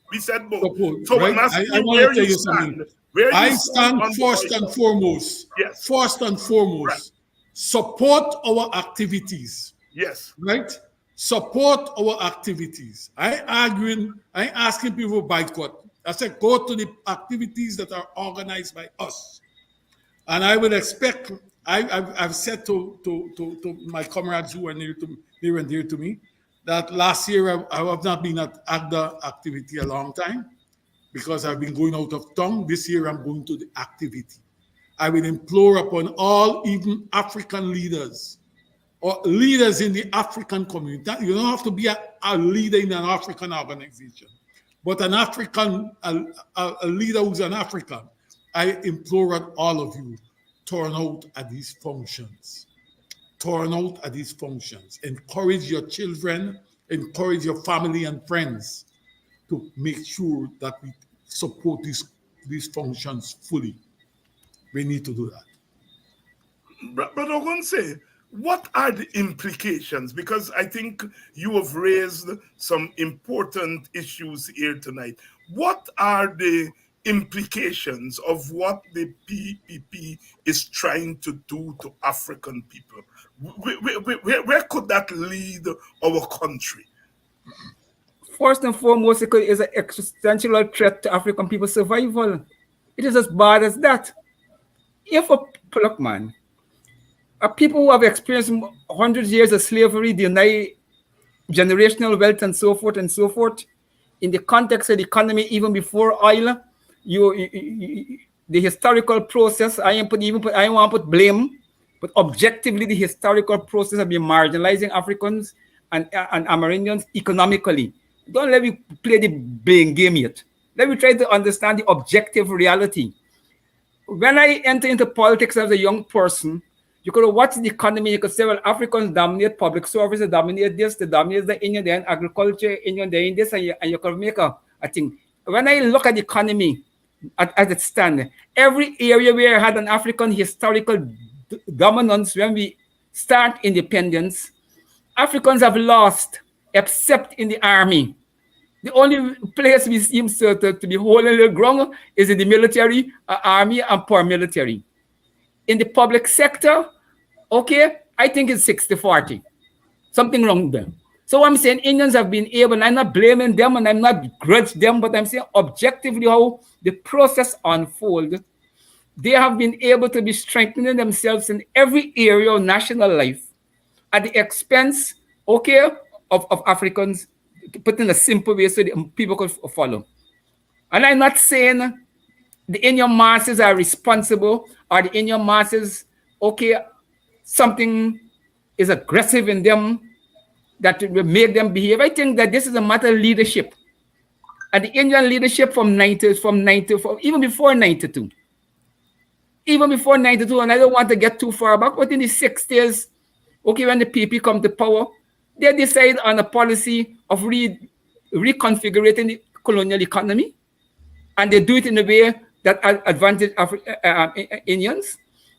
Support, so right? I'm asking I you want where to tell you you stand. something. Where I you stand first and foremost. Yes. First and foremost, Right. support our activities. Yes. Right? Support our activities. I asking people to boycott. I said, go to the activities that are organized by us. And I will expect, I've said to my comrades who are near and dear to me, that last year I have not been at AGDA activity a long time because I've been going out of town. This year I'm going to the activity. I will implore upon all, even African leaders, or leaders in the African community. You don't have to be a leader in an African organization, but an African, a leader who's an African. I implore all of you, turn out at these functions. Turn out at these functions. Encourage your children, encourage your family and friends to make sure that we support these functions fully. We need to do that. But Ogunseye, what are the implications? Because I think you have raised some important issues here tonight. What are the implications of what the PPP is trying to do to African people? Where could that lead our country? First and foremost, it is an existential threat to African people's survival. It is as bad as that. If look, man, people who have experienced hundreds of years of slavery deny generational wealth and so forth, in the context of the economy, even before oil, the historical process, I don't want to put blame, but objectively, the historical process of being marginalizing Africans and Amerindians economically. Don't let me play the blame game yet. Let me try to understand the objective reality. When I enter into politics as a young person, you could watch the economy, you could say, well, Africans dominate public service, they dominate this, they dominate the Indian, they're in agriculture, Indian, they're in this, and you could make a thing. When I look at the economy as it stands, every area where I had an African historical dominance, when we start independence, Africans have lost, except in the army. The only place we seem to be holding the ground is in the military, army, and paramilitary. In the public sector, okay, I think it's 60-40. Something wrong there. So I'm saying Indians have been able, and I'm not blaming them and I'm not grudge them, but I'm saying objectively how the process unfolds, they have been able to be strengthening themselves in every area of national life at the expense, okay, of Africans, put in a simple way so the people could follow. And I'm not saying the Indian masses are responsible or the Indian masses, okay, something is aggressive in them that will make them behave. I think that this is a matter of leadership. And the Indian leadership from even before 92. Even before 92, and I don't want to get too far back, but in the 60s, okay, when the PP come to power, they decide on a policy of reconfiguring the colonial economy, and they do it in a way that advantage Indians.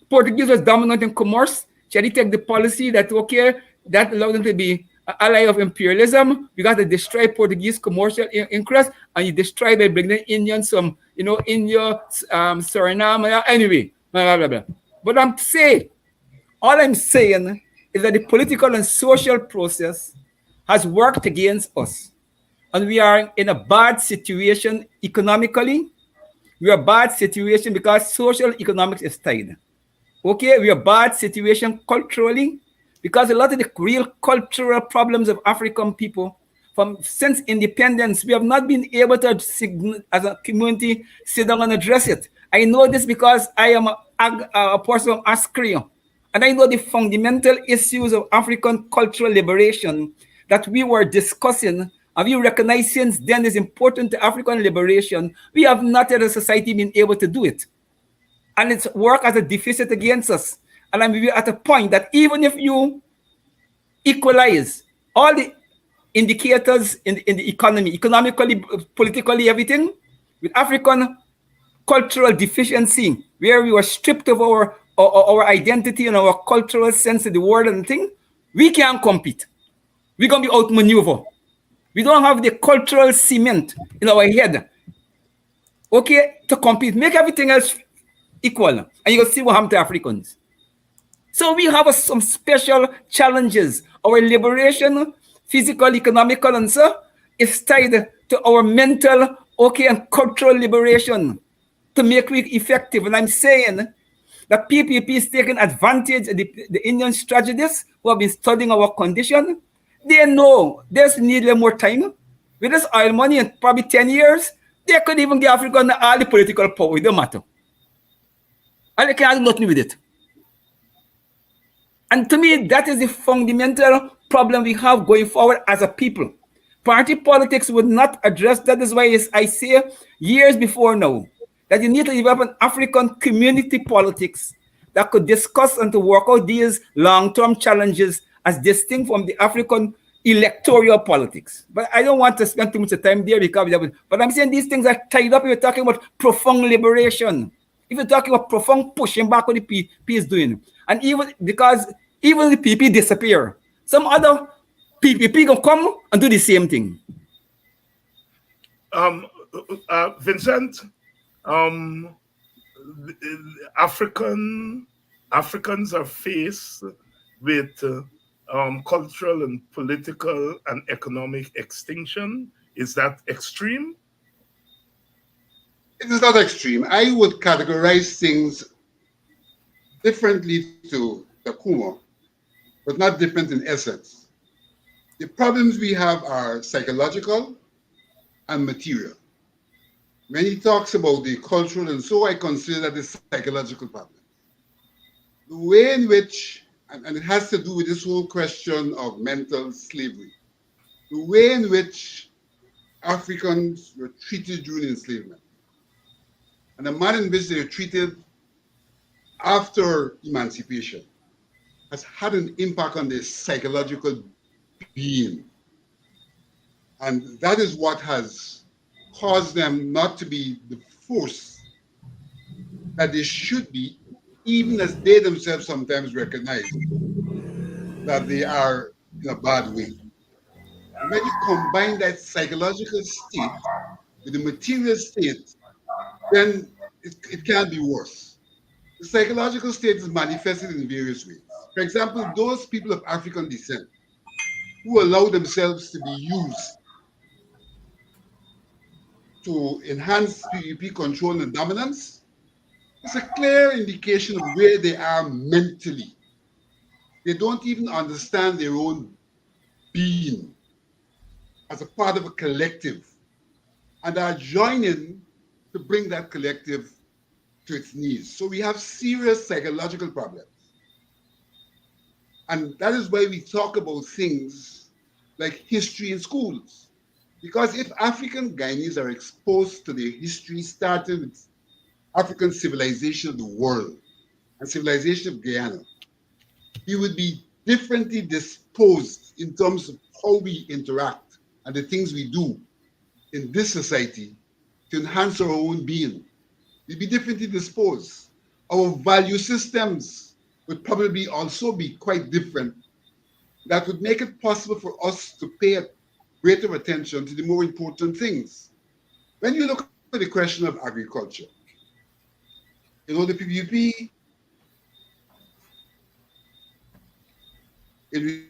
Portuguese was dominant in commerce. So they take the policy that, okay, that allowed them to be an ally of imperialism. We got to destroy Portuguese commercial interest, and you destroy by bringing Indians from, India, Suriname, anyway, blah, blah, blah. But all I'm saying is that the political and social process has worked against us. And we are in a bad situation economically. We are a bad situation because social economics is tied. Okay, we are a bad situation culturally because a lot of the real cultural problems of African people since independence, we have not been able to, as a community, sit down and address it. I know this because I am a person of Askria, and I know the fundamental issues of African cultural liberation that we were discussing, and we recognize since then is important to African liberation. We have not as a society been able to do it. And it's work as a deficit against us. And I'm at a point that even if you equalize all the indicators in the economy, economically, politically, everything, with African cultural deficiency, where we were stripped of our identity and our cultural sense of the world and thing, we can't compete. We're going to be outmaneuvered. We don't have the cultural cement in our head, okay, to compete. Make everything else equal, and you can see what happened to Africans. So we have some special challenges. Our liberation, physical, economical, and so is tied to our mental, okay, and cultural liberation to make it effective. And I'm saying that PPP is taking advantage of the Indian strategists who have been studying our condition. They know there's need more time. With this oil money in probably 10 years, they could even give Africa all the political power. It don't matter. And they can't do nothing with it. And to me, that is the fundamental problem we have going forward as a people. Party politics would not address that. Is why I say years before now that you need to develop an African community politics that could discuss and to work out these long-term challenges as distinct from the African electoral politics. But I don't want to spend too much time there but I'm saying these things are tied up. We're talking about profound liberation. If you're talking about profound pushing back what the PP is doing, and even because even the PP disappear, some other PPP can come and do the same thing. Vincent, Africans are faced with cultural and political and economic extinction. Is that extreme? It is not extreme. I would categorize things differently to Tacuma, but not different in essence. The problems we have are psychological and material. When he talks about the cultural, and so I consider that the psychological problem. The way in which, and it has to do with this whole question of mental slavery, the way in which Africans were treated during enslavement, and the manner in which they were treated after emancipation has had an impact on their psychological being. And that is what has caused them not to be the force that they should be, even as they themselves sometimes recognize that they are in a bad way. And when you combine that psychological state with the material state, then it can be worse. The psychological state is manifested in various ways. For example, those people of African descent who allow themselves to be used to enhance PPP control and dominance, it's a clear indication of where they are mentally. They don't even understand their own being as a part of a collective, and are joining to bring that collective to its knees. So we have serious psychological problems. And that is why we talk about things like history in schools. Because if African Guyanese are exposed to their history, starting with African civilization of the world and civilization of Guyana, we would be differently disposed in terms of how we interact and the things we do in this society to enhance our own being. We'd be differently disposed. Our value systems would probably also be quite different. That would make it possible for us to pay greater attention to the more important things. When you look at the question of agriculture, the PPP, in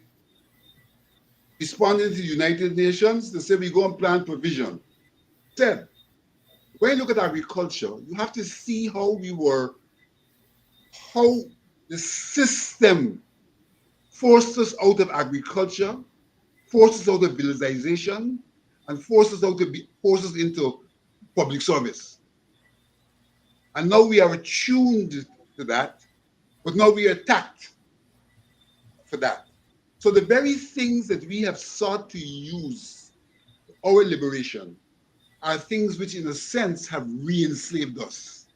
responding to the United Nations, they say we go and plant provision. Said, when you look at agriculture, you have to see how the system forced us out of agriculture, forced us out of villagization, and forced us into public service. And now we are attuned to that, but now we are attacked for that. So the very things that we have sought to use for our liberation are things which, in a sense, have re-enslaved us.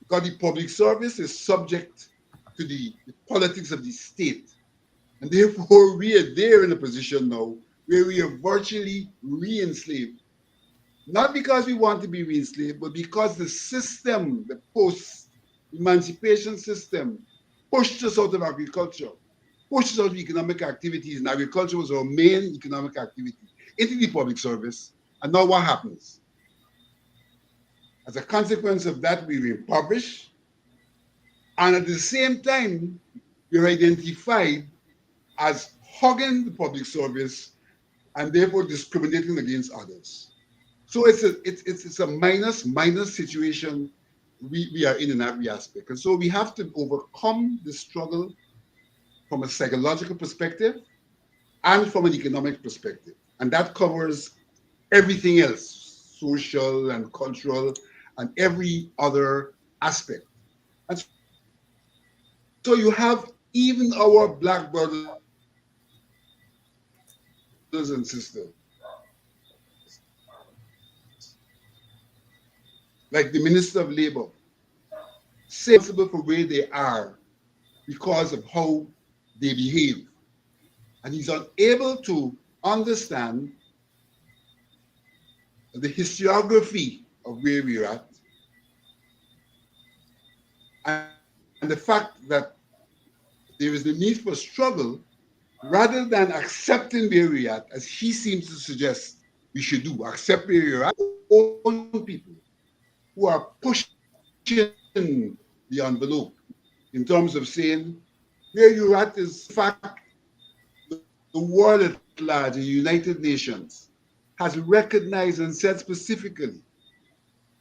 Because the public service is subject to the politics of the state. And therefore, we are there in a position now where we are virtually re-enslaved. Not because we want to be re-enslaved, but because the system, the post-emancipation system, pushed us out of agriculture, pushed us out of economic activities, and agriculture was our main economic activity, into the public service. And now what happens? As a consequence of that, we were impoverished. And at the same time, we are identified as hogging the public service and therefore discriminating against others. So it's a minus situation we are in every aspect. And so we have to overcome the struggle from a psychological perspective and from an economic perspective. And that covers everything else, social and cultural and every other aspect. And so you have even our Black brothers and sisters, like the Minister of Labor, responsible for where they are because of how they behave. And he's unable to understand the historiography of where we're at and the fact that there is the need for struggle rather than accepting where we're at, as he seems to suggest we should do, accept where we're at, own people who are pushing the envelope in terms of saying where you're at is fact. The world at large, the United Nations, has recognized and said specifically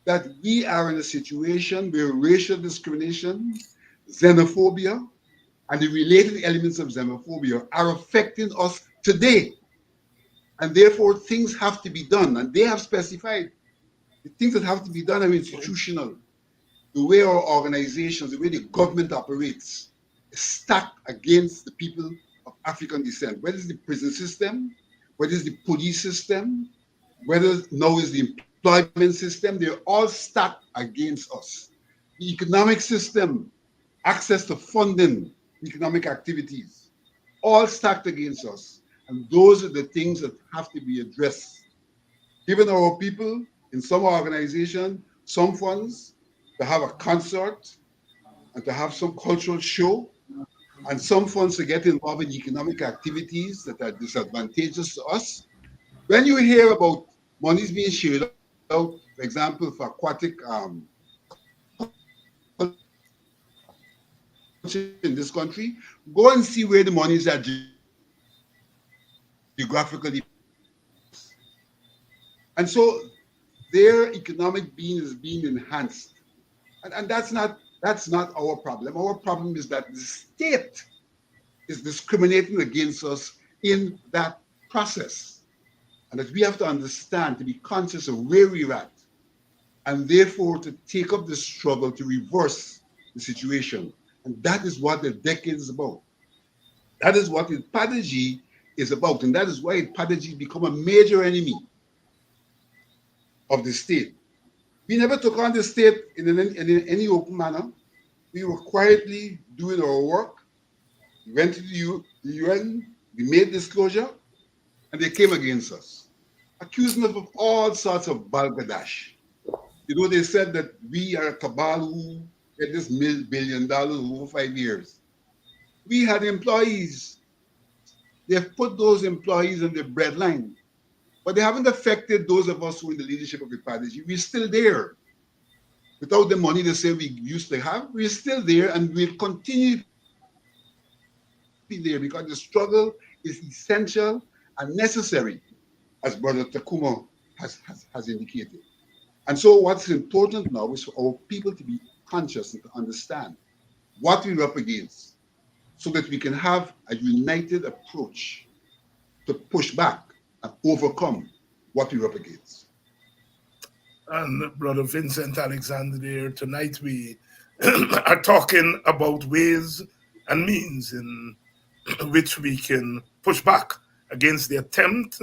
that we are in a situation where racial discrimination, xenophobia, and the related elements of xenophobia are affecting us today. And therefore, things have to be done. And they have specified the things that have to be done are institutional. The way our organizations, the way the government operates, is stacked against the people of African descent, whether it's the prison system, whether it's the police system, whether now is the employment system, they're all stacked against us. The economic system, access to funding, economic activities, all stacked against us. And those are the things that have to be addressed. Given our people in some organization, some funds to have a concert and to have some cultural show, and some funds to get involved in economic activities that are disadvantageous to us. When you hear about monies being shared out, for example, for aquatic in this country, go and see where the monies are geographically. And so their economic being is being enhanced. And that's not our problem. Our problem is that the state is discriminating against us in that process. And that we have to understand, to be conscious of where we're at, and therefore to take up the struggle to reverse the situation. And that is what the decade is about. That is what Ipadaji is about. And that is why Ipadaji become a major enemy of the state. We never took on the state in any open manner. We were quietly doing our work. We went to the UN, we made disclosure, and they came against us, accusing us of all sorts of balderdash. You know, they said that we are a cabal who get this $1 billion over 5 years. We had employees. They've put those employees on the breadline, but they haven't affected those of us who are in the leadership of the party. We're still there. Without the money they say we used to have, we're still there and we'll continue to be there because the struggle is essential and necessary, as Brother Tacuma has indicated. And so what's important now is for our people to be conscious and to understand what we're up against so that we can have a united approach to push back and overcome what we're up against. And Brother Vincent Alexander there, tonight we are talking about ways and means in which we can push back against the attempt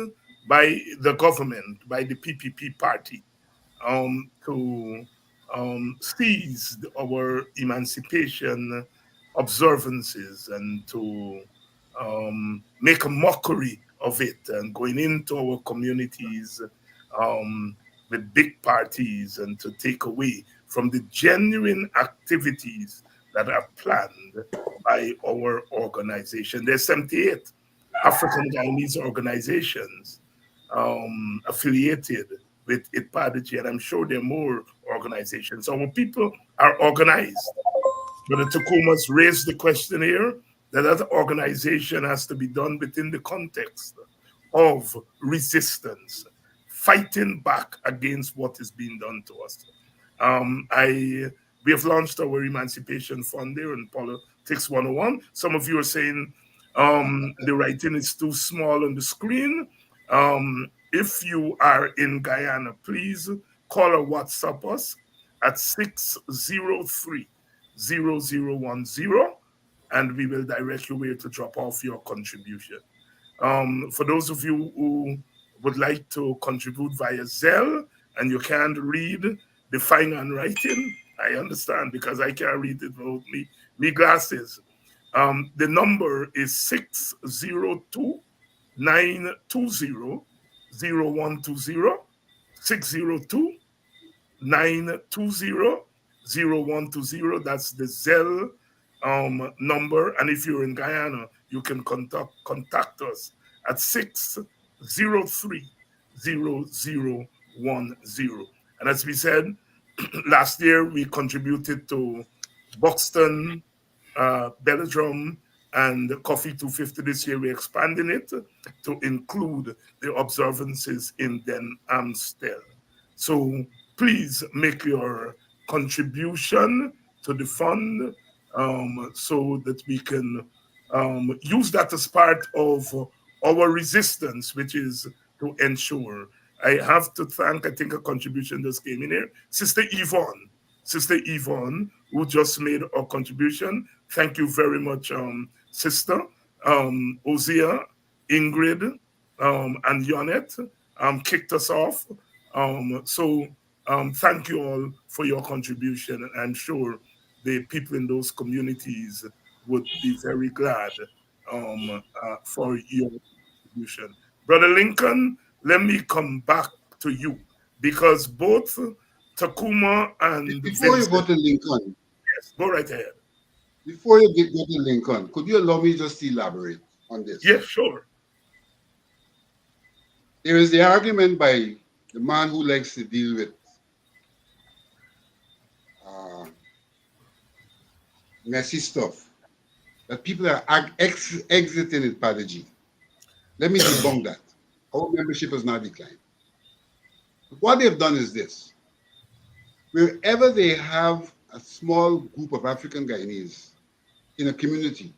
by the government, by the PPP party, to seize our emancipation observances and to make a mockery of it and going into our communities with big parties and to take away from the genuine activities that are planned by our organization. There's 78 African Guyanese organizations affiliated with IPADG, and I'm sure there are more organizations. Our people are organized. But the Tacumas raised the question here that organization has to be done within the context of resistance, fighting back against what is being done to us. We have launched our Emancipation Fund there in Politics 101. Some of you are saying the writing is too small on the screen. If you are in Guyana, please call or WhatsApp us at 603-0010, and we will direct you where to drop off your contribution. For those of you who would like to contribute via Zelle and you can't read the fine handwriting, I understand because I can't read it without me glasses. The number is 602-920-0120, 602-920-0120. That's the Zelle number. And if you're in Guyana, you can contact us at 603-0010. And as we said, last year we contributed to Buxton, Belladrum, and Coffee 250. This year we're expanding it to include the observances in Den Amstel. So please make your contribution to the fund so that we can use that as part of our resistance, which is to ensure. I have to thank, I think a contribution just came in here, Sister Yvonne, who just made a contribution. Thank you very much, Sister. Ozia, Ingrid, and Yonette kicked us off. So thank you all for your contribution. And I'm sure the people in those communities would be very glad for your contribution. Brother Lincoln, let me come back to you because both Tacuma and Before Vincent, you go to Lincoln, yes, go right ahead. before you go to Lincoln, could you allow me just to elaborate on this? Yes, sure. There is the argument by the man who likes to deal with messy stuff that people are exiting in Padaji. Let me debunk that. Our membership has not declined. But what they've done is this. Wherever they have a small group of African Guyanese in a community,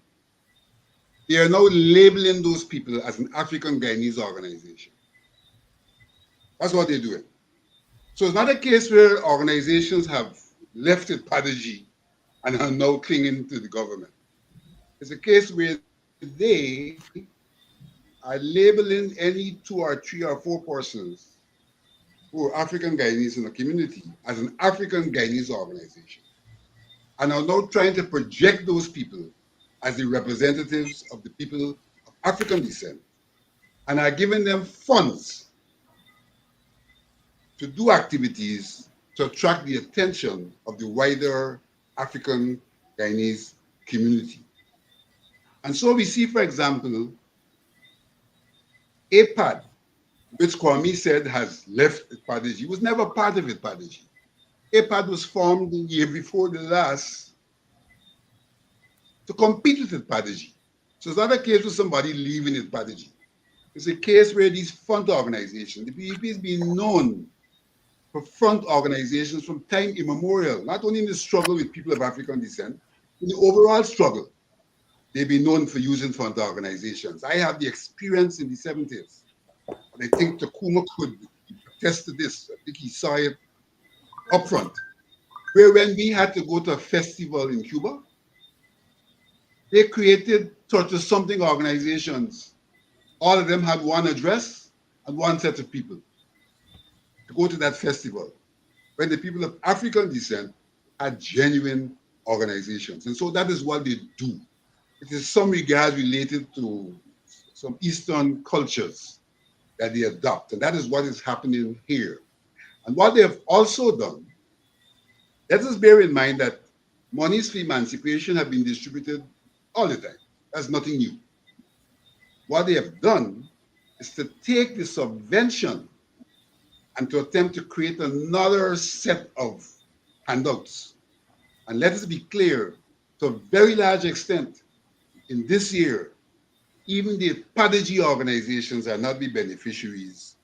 they are now labeling those people as an African Guyanese organization. That's what they're doing. So it's not a case where organizations have left it Padaji and are now clinging to the government. It's a case where they are labeling any 2 or 3 or 4 persons who are African Guyanese in the community as an African Guyanese organization and are now trying to project those people as the representatives of the people of African descent and are giving them funds to do activities to attract the attention of the wider African Guyanese community. And so we see, for example, APAD, which Kwame said has left IPADG, was never part of IPADG. APAD was formed the year before the last to compete with IPADG. So it's not a case of somebody leaving IPADG. It's a case where these front organizations, the PPP has been known for front organizations from time immemorial, not only in the struggle with people of African descent, in the overall struggle. They've been known for using front organizations. I have the experience in the 70s. And I think Tacuma could attest to this. I think he saw it up front, where when we had to go to a festival in Cuba, they created sort of something organizations. All of them had one address and one set of people to go to that festival, when the people of African descent had genuine organizations. And so that is what they do. It is some regard related to some Eastern cultures that they adopt. And that is what is happening here. And what they have also done, let us bear in mind that monies for emancipation have been distributed all the time. That's nothing new. What they have done is to take the subvention and to attempt to create another set of handouts. And let us be clear, to a very large extent, in this year, even the PADG organizations are not the beneficiaries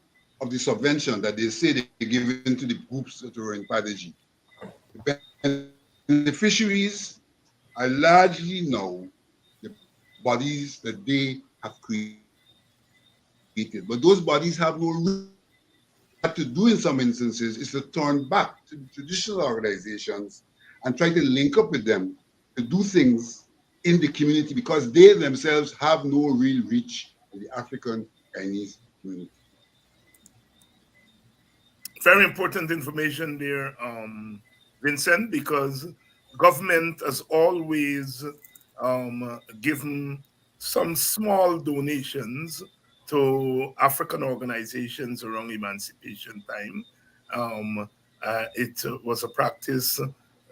of the subvention that they say they're giving to the groups that are in PADG. The beneficiaries are largely now the bodies that they have created, but those bodies have no room. What to do in some instances is to turn back to the traditional organizations and try to link up with them to do things in the community because they themselves have no real reach in the African Guyanese community. Very important information there, Vincent, because government has always given some small donations to African organizations around emancipation time. It was a practice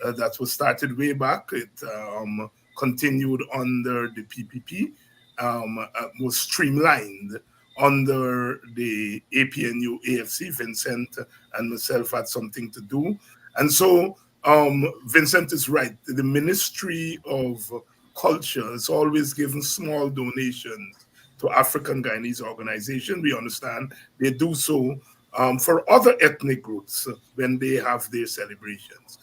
that was started way back. It continued under the PPP, was streamlined under the APNU AFC. Vincent and myself had something to do. And so Vincent is right. The Ministry of Culture has always given small donations to African Guyanese organizations. We understand they do so for other ethnic groups when they have their celebrations.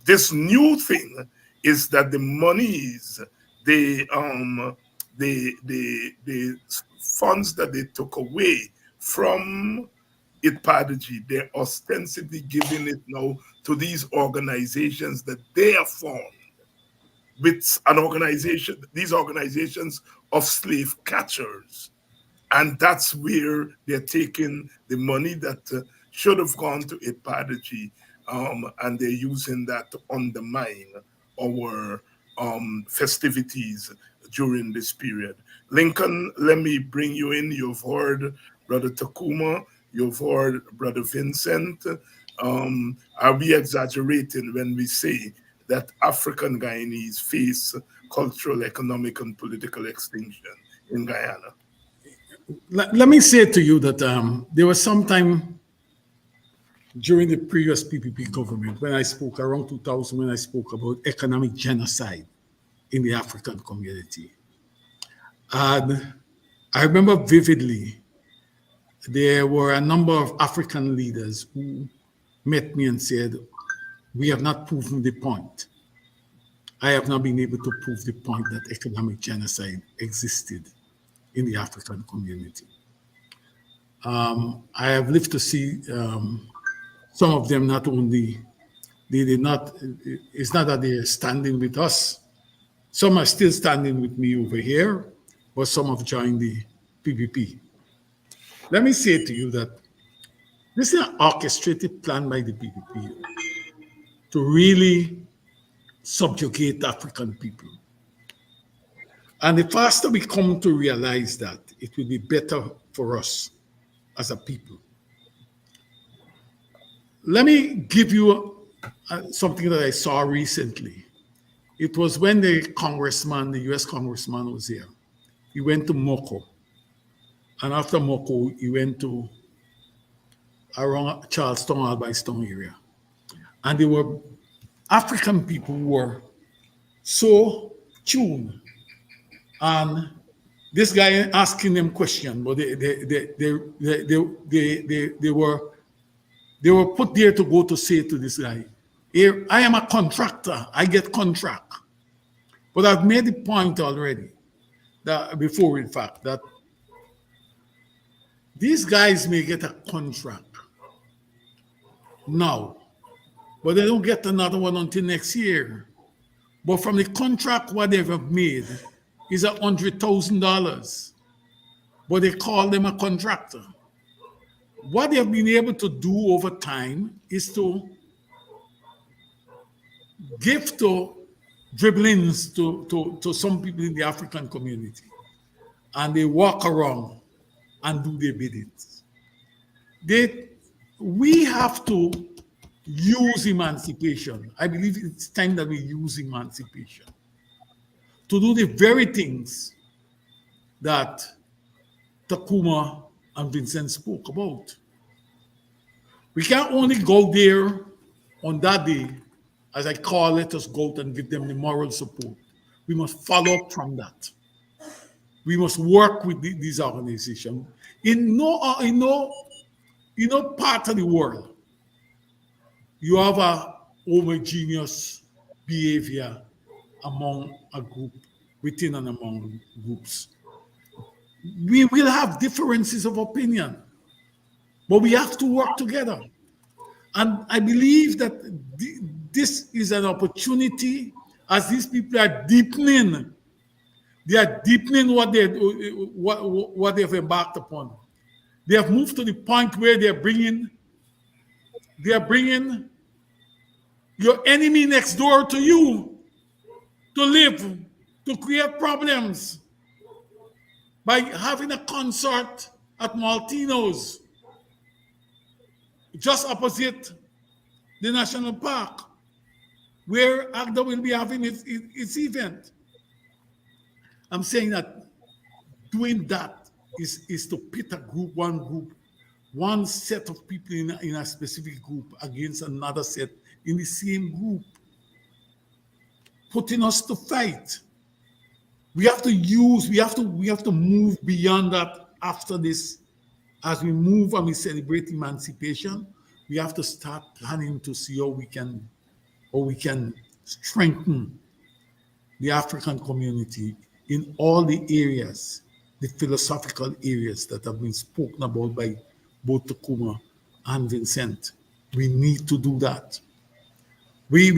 This new thing is that the monies, the funds that they took away from IPADG, they're ostensibly giving it now to these organizations that they have formed with an organization, these organizations of slave catchers. And that's where they're taking the money that should have gone to IPADG, and they're using that to undermine our festivities during this period. Lincoln, let me bring you in. You've heard Brother Tacuma, you've heard Brother Vincent. Are we exaggerating when we say that African Guyanese face cultural, economic, and political extinction in Guyana? Let me say to you that there was some time during the previous PPP government when I spoke around 2000, when I spoke about economic genocide in the African community. And I remember vividly, there were a number of African leaders who met me and said, we have not proven the point. I have not been able to prove the point that economic genocide existed in the African community. I have lived to see some of them not only, they did not, it's not that they're standing with us. Some are still standing with me over here, but some have joined the PPP. Let me say to you that This is an orchestrated plan by the PPP to really subjugate African people. And the faster we come to realize that, it will be better for us as a people. Let me give you something that I saw recently. It was when the US congressman was here. He went to Moko. And after Moko, he went to around Charleston, Albion area. And there were African people who were so tuned. And this guy asking them questions, but they were put there to go to say to this guy, here, I am a contractor, I get contract. But I've made the point already, that before in fact, that these guys may get a contract now, but they don't get another one until next year. But from the contract what they've made is $100,000, but they call them a contractor. What they have been able to do over time is to give to dribblings to some people in the African community, and they walk around and do their biddings. We have to use emancipation. I believe it's time that we use emancipation to do the very things that Tacuma and Vincent spoke about. We can't only go there on that day, as I call, let us go out and give them the moral support. We must follow up from that. We must work with these organizations. In no part of the world, you have a homogeneous behavior among a group, within and among groups. We will have differences of opinion, but we have to work together. And I believe that this is an opportunity, as these people are deepening. They are deepening what they've embarked upon. They have moved to the point where they are bringing your enemy next door to you to live, to create problems by having a concert at Maltino's just opposite the national park, where AGDA will be having its event. I'm saying that doing that is to pit a group, one set of people in a specific group against another set in the same group, putting us to fight. We have to move beyond that after this. As we move and we celebrate emancipation, we have to start planning to see how we can strengthen the African community in all the areas, the philosophical areas that have been spoken about by both Tacuma and Vincent. We need to do that. Let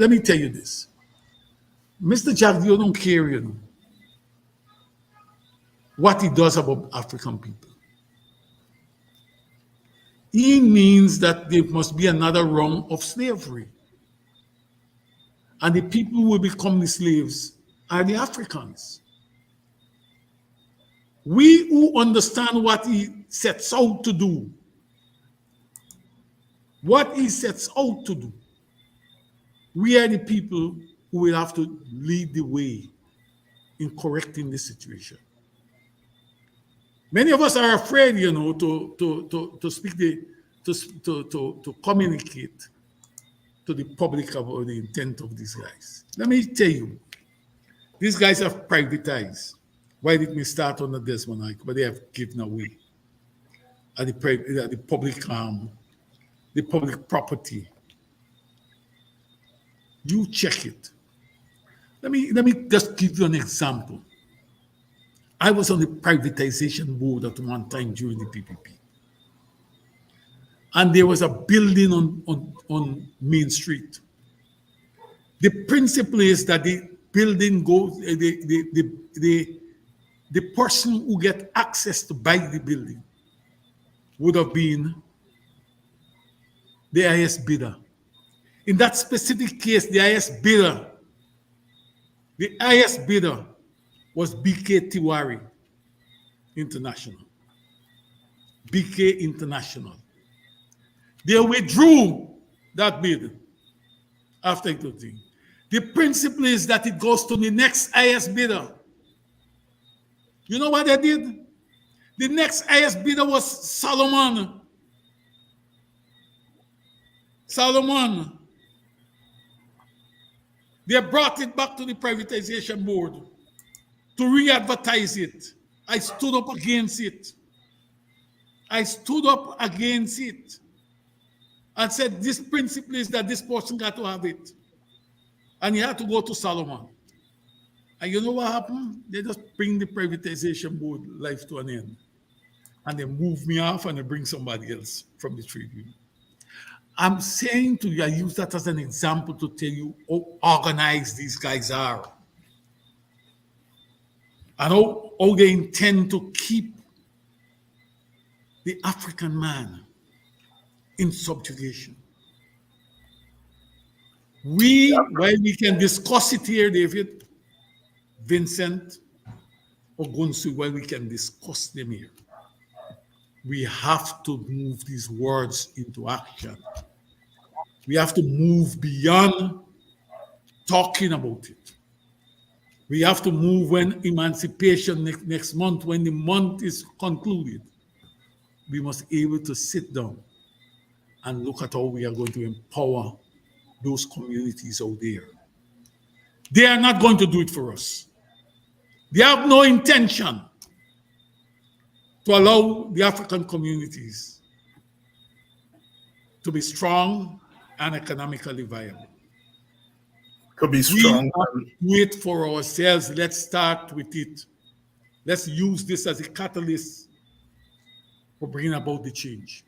me tell you this. Mr. Jagdio don't care, what he does about African people. He means that there must be another rung of slavery. And the people who will become the slaves are the Africans. We who understand what he sets out to do, we are the people who will have to lead the way in correcting the situation. Many of us are afraid, to speak to communicate to the public about the intent of these guys. Let me tell you, these guys have privatized. Why did we start on the Desmond Hike? But they have given away the public property. You check it. Let me just give you an example. I was on the privatization board at one time during the PPP. And there was a building on Main Street. The principle is that the building goes, the person who get access to buy the building would have been the highest bidder. In that specific case, the highest bidder was BK Tiwari International. BK International. They withdrew that bid after it was done. The principle is that it goes to the next highest bidder. You know what they did? The next highest bidder was Solomon. Solomon. They brought it back to the privatization board to re-advertise it. I stood up against it. And said, this principle is that this person got to have it. And he had to go to Solomon. And you know what happened? They just bring the privatization board life to an end. And they move me off and they bring somebody else from the trade union. I'm saying to you, I use that as an example to tell you how organized these guys are. And how they intend to keep the African man in subjugation. While we can discuss it here, David, Vincent, Ogunseye, while we can discuss them here, we have to move these words into action. We have to move beyond talking about it. We have to move when emancipation next month, when the month is concluded. We must be able to sit down and look at how we are going to empower those communities out there. They are not going to do it for us. They have no intention to allow the African communities to be strong and economically viable. To be strong. We have to do it for ourselves. Let's start with it. Let's use this as a catalyst for bringing about the change.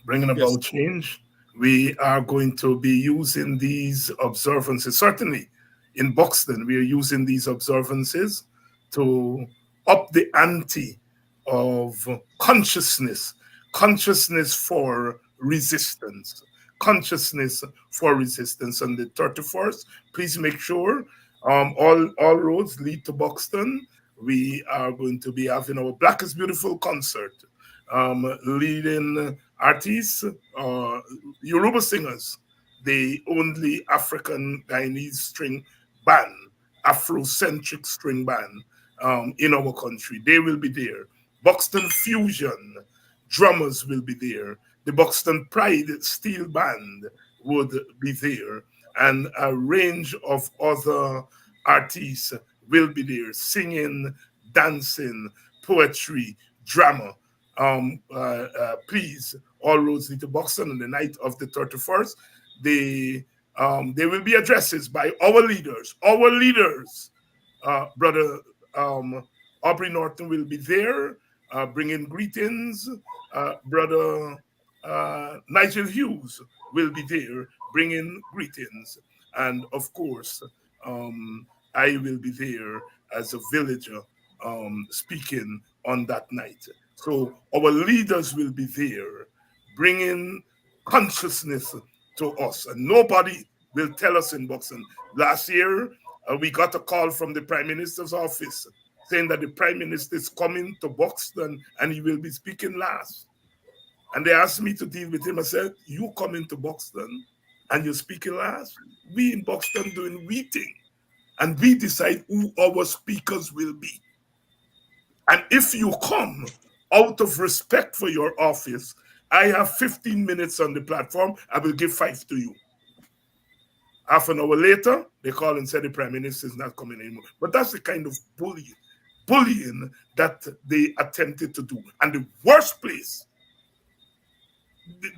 Bringing about change. We are going to be using these observances. Certainly in Buxton, we are using these observances to up the ante of consciousness for resistance. Consciousness for resistance. On the 31st, please make sure all roads lead to Buxton. We are going to be having our Black is Beautiful concert. Leading artists, Yoruba singers, the only African Guyanese string band, Afrocentric string band in our country. They will be there. Buxton Fusion drummers will be there. The Buxton Pride Steel Band would be there. And a range of other artists will be there, singing, dancing, poetry, drama. Please, all roads lead to Buxton on the night of the 31st. There will be addresses by our leaders. Brother Aubrey Norton will be there, bringing greetings. Brother Nigel Hughes will be there, bringing greetings. And of course, I will be there as a villager speaking on that night. So our leaders will be there, bringing consciousness to us. And nobody will tell us in Buxton. Last year, we got a call from the Prime Minister's office saying that the Prime Minister is coming to Buxton and he will be speaking last. And they asked me to deal with him. I said, you coming to Buxton and you're speaking last? We in Buxton doing we thing. And we decide who our speakers will be. And if you come out of respect for your office, I have 15 minutes on the platform. I will give 5 to you. Half an hour later, they call and say the Prime Minister is not coming anymore. But that's the kind of bullying that they attempted to do. And the worst place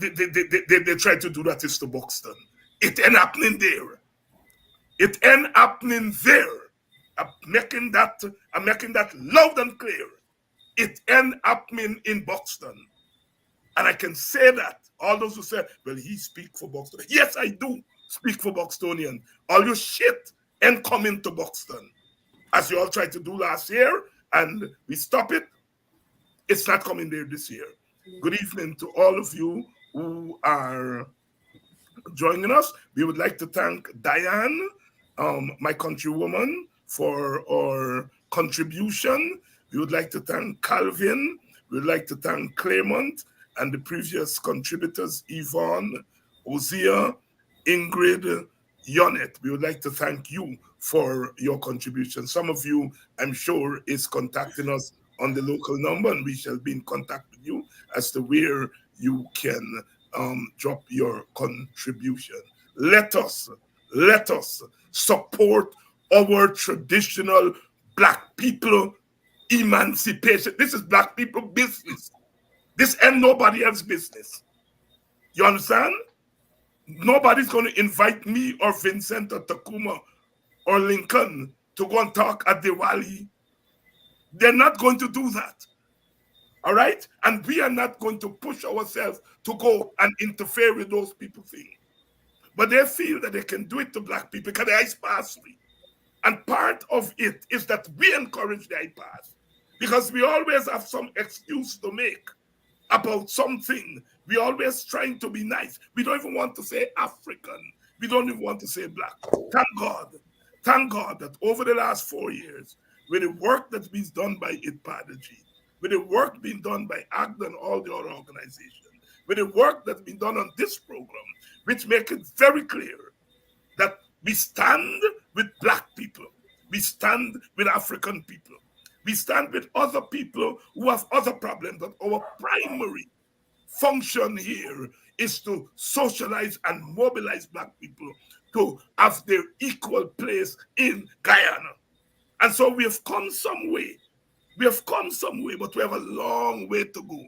they tried to do that is to Buxton. It ain't happening there. It ain't happening there. I'm making that loud and clear. It ain't happening in Buxton. And I can say that. All those who say, well, he speak for Buxton. Yes, I do speak for Buxtonian. All your shit ain't coming to Buxton. As you all tried to do last year, and we stop it, it's not coming there this year. Good evening to all of you who are joining us. We would like to thank Diane, my countrywoman, for our contribution. We would like to thank Calvin. We would like to thank Claremont and the previous contributors, Yvonne, Ozia, Ingrid, Yonet. We would like to thank you for your contribution. Some of you, I'm sure, is contacting us on the local number, and we shall be in contact with you as to where you can drop your contribution. Let us support our traditional Black people emancipation. This is Black people business. This ain't nobody else's business. You understand? Nobody's going to invite me or Vincent or Tacuma or Lincoln to go and talk at Diwali. They're not going to do that. All right? And we are not going to push ourselves to go and interfere with those people things. But they feel that they can do it to Black people because they're sparsely. And part of it is that we encourage the iPass because we always have some excuse to make about something. We always trying to be nice. We don't even want to say African. We don't even want to say Black. Thank God that over the last 4 years, with the work that's been done by IPADG, with the work being done by AGDA and all the other organizations, with the work that's been done on this program, which makes it very clear that we stand with Black people, we stand with African people, we stand with other people who have other problems, but our primary function here is to socialize and mobilize Black people to have their equal place in Guyana. And so we have come some way. We have come some way, but we have a long way to go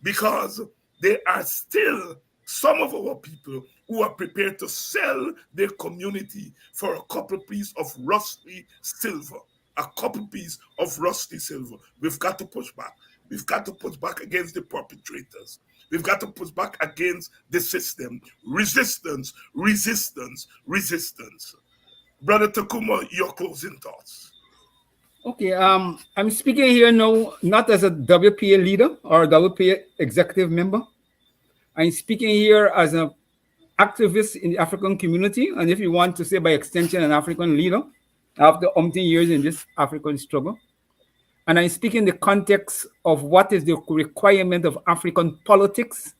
because there are still some of our people who are prepared to sell their community for a couple pieces of rusty silver. A couple pieces of rusty silver. We've got to push back. We've got to push back against the perpetrators. We've got to push back against the system. Resistance, resistance, resistance. Brother Tacuma, your closing thoughts. Okay, I'm speaking here now not as a WPA leader or a WPA executive member. I'm speaking here as an activist in the African community, and if you want to say by extension, an African leader after umpteen years in this African struggle. And I speak in the context of what is the requirement of African politics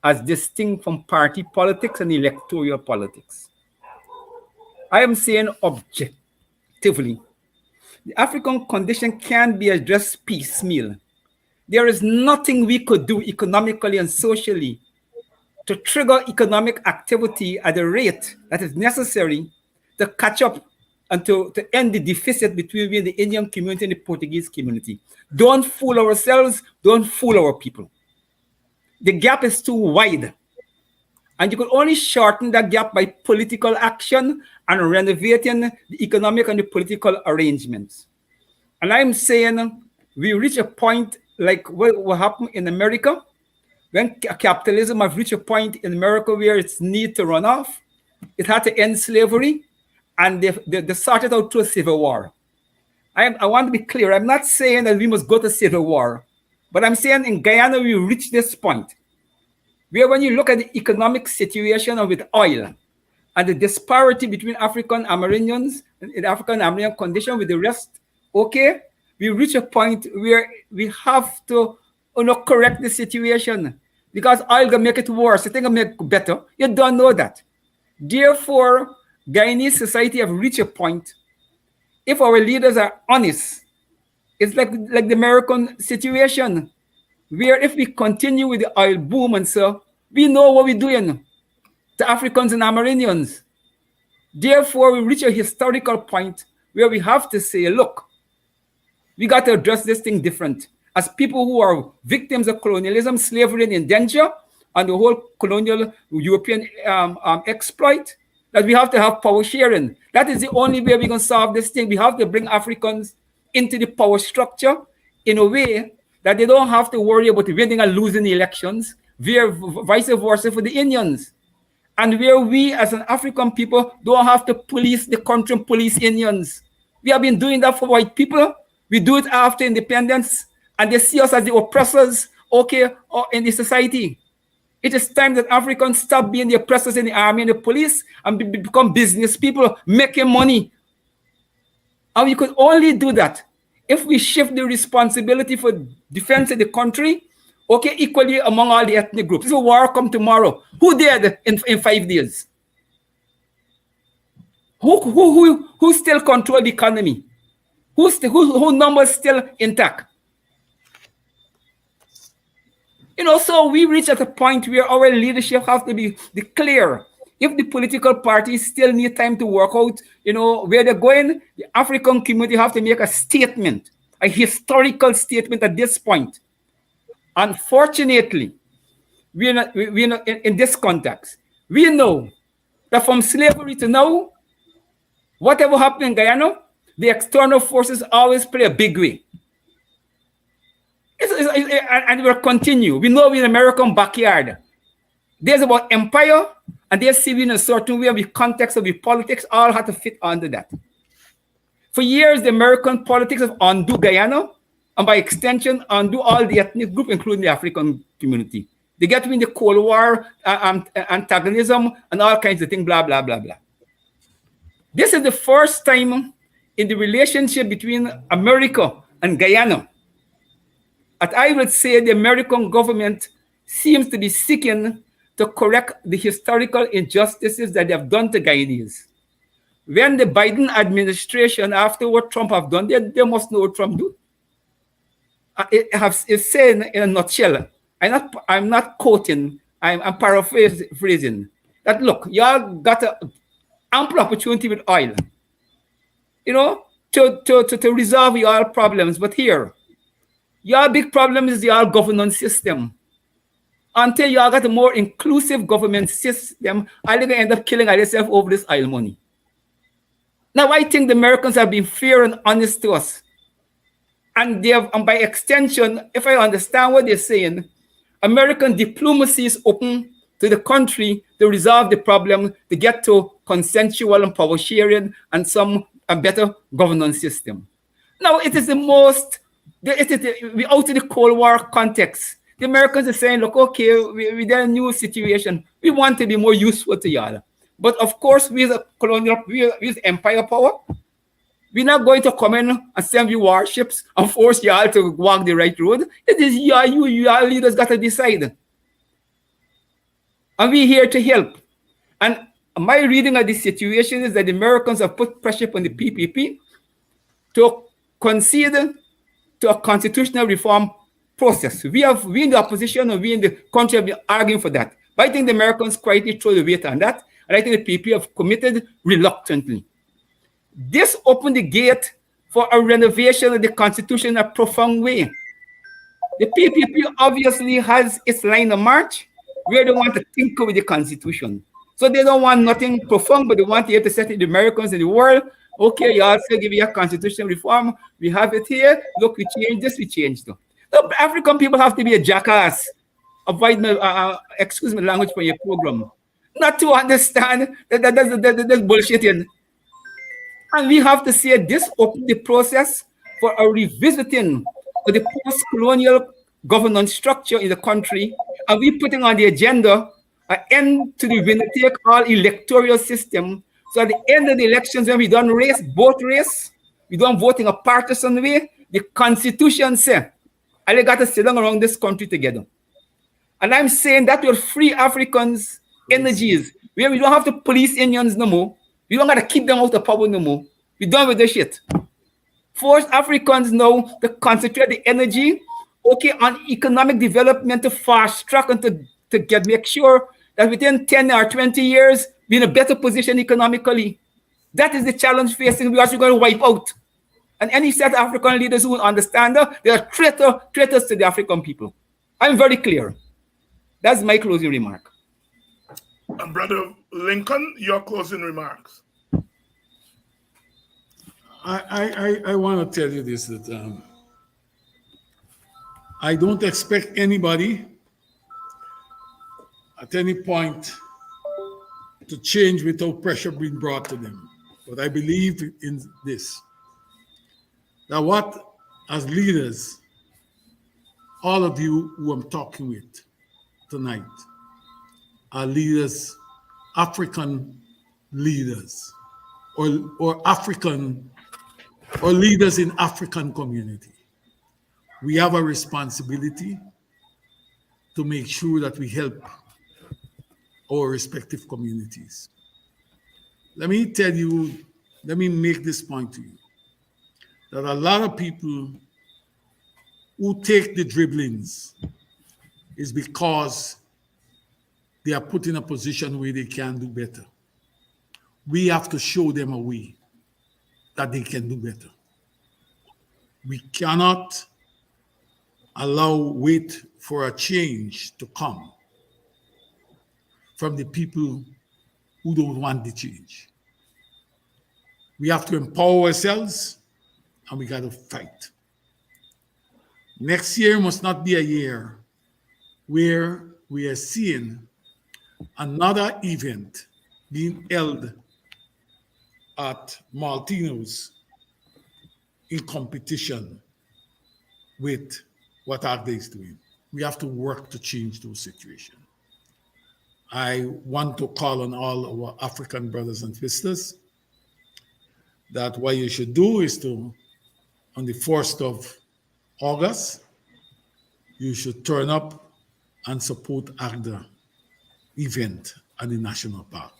as distinct from party politics and electoral politics. I am saying objectively, the African condition can be addressed piecemeal. There is nothing we could do economically and socially to trigger economic activity at a rate that is necessary to catch up and to end the deficit between the Indian community and the Portuguese community. Don't fool ourselves, don't fool our people. The gap is too wide. And you could only shorten that gap by political action and renovating the economic and the political arrangements. And I'm saying we reach a point like what happened in America, when capitalism has reached a point in America where it's need to run off, it had to end slavery, and they started out to a civil war. I want to be clear, I'm not saying that we must go to civil war, but I'm saying in Guyana we reached this point where when you look at the economic situation of with oil and the disparity between African Amerindians and the African Amerindian condition with the rest, okay, we reach a point where we have to correct the situation because oil gonna make it worse. It ain't gonna make it better. You don't know that. Therefore, Guyanese society have reached a point. If our leaders are honest, it's like the American situation, where if we continue with the oil boom and so, we know what we're doing to Africans and Amerindians. Therefore, we reach a historical point where we have to say, look, we got to address this thing different. As people who are victims of colonialism, slavery, and indenture, and the whole colonial European exploit, that we have to have power sharing. That is the only way we can solve this thing. We have to bring Africans into the power structure in a way that they don't have to worry about winning and losing the elections, vice versa for the Indians. And where we as an African people don't have to police the country and police Indians. We have been doing that for white people. We do it after independence, and they see us as the oppressors, okay, or in the society. It is time that Africans stop being the oppressors in the army and the police and become business people making money. And we could only do that if we shift the responsibility for defense of the country, okay, equally among all the ethnic groups. If a war come tomorrow, who dead in 5 days? Who still control the economy? Who numbers still intact? You know, so we reach at a point where our leadership has to be clear. If the political parties still need time to work out, you know, where they're going, the African community have to make a statement, a historical statement at this point. Unfortunately, we're not in this context. We know that from slavery to now, whatever happened in Guyana, the external forces always play a big way. And we'll continue. We know we're in American backyard. There's about empire, and they're seen in a certain way of the context of the politics, all have to fit under that. For years, the American politics have undo Guyana, and by extension, undo all the ethnic group, including the African community. They get in the Cold War, antagonism, and all kinds of things, blah, blah, blah, blah. This is the first time in the relationship between America and Guyana that I would say the American government seems to be seeking to correct the historical injustices that they have done to Guyanese. When the Biden administration, after what Trump have done, they must know what Trump do. It's saying in a nutshell, I'm not quoting, I'm paraphrasing, that look, y'all got an ample opportunity with oil, you know, to resolve your problems, but here, your big problem is your governance system. Until you got a more inclusive government system, are they going to end up killing themselves over this oil money? Now, I think the Americans have been fair and honest to us. And they have, and by extension, if I understand what they're saying, American diplomacy is open to the country to resolve the problem, to get to consensual and power sharing and a better governance system. Now, it is the most, we out of the Cold War context. The Americans are saying, look, okay, we're in a new situation. We want to be more useful to y'all. But of course, we as a colonial, we as empire power, we're not going to come in and send you warships and force y'all to walk the right road. It is y'all leaders got to decide. And we're here to help. And my reading of the situation is that the Americans have put pressure on the PPP to concede to a constitutional reform process. We in the opposition and we in the country have been arguing for that. But I think the Americans quietly throw the weight on that. And I think the PPP have committed reluctantly. This opened the gate for a renovation of the Constitution in a profound way. The PPP obviously has its line of march where they want to tinker with the Constitution. So they don't want nothing profound, but they want to set it the Americans in the world. Okay, you also give you a constitutional reform. We have it here. Look, we changed this, we changed it. The African people have to be a jackass. Avoid my, excuse my language for your program. Not to understand that that's bullshitting. And we have to say this opened the process for a revisiting of the post-colonial governance structure in the country. And we putting on the agenda an end to the winner-take-all electoral system. So at the end of the elections, when we don't vote race, we don't vote in a partisan way, the Constitution says, and they got to sit down around this country together. And I'm saying that will free Africans' energies, where we don't have to police Indians no more. We don't got to keep them out of power no more. We're done with this shit. Force Africans now to concentrate the energy, okay, on economic development to fast track and to make sure that within 10 or 20 years, we're in a better position economically. That is the challenge facing. We're actually going to wipe out. And any set of African leaders who will understand that, they are traitors to the African people. I'm very clear. That's my closing remark. And Brother Lincoln, your closing remarks. I want to tell you this, that I don't expect anybody at any point to change without pressure being brought to them. But I believe in this, that what as leaders, all of you who I'm talking with tonight are leaders, African leaders, or African, or leaders in African community. We have a responsibility to make sure that we help our respective communities. Let me tell you, let me make this point to you, that a lot of people who take the dribblings is because they are put in a position where they can do better. We have to show them a way that they can do better. We cannot wait for a change to come from the people who don't want the change. We have to empower ourselves, and we got to fight. Next year must not be a year where we are seeing another event being held at Martino's in competition with what Agda is doing. We have to work to change those situations. I want to call on all our African brothers and sisters that what you should do is to, on the 1st of August, you should turn up and support Agda event at the National Park.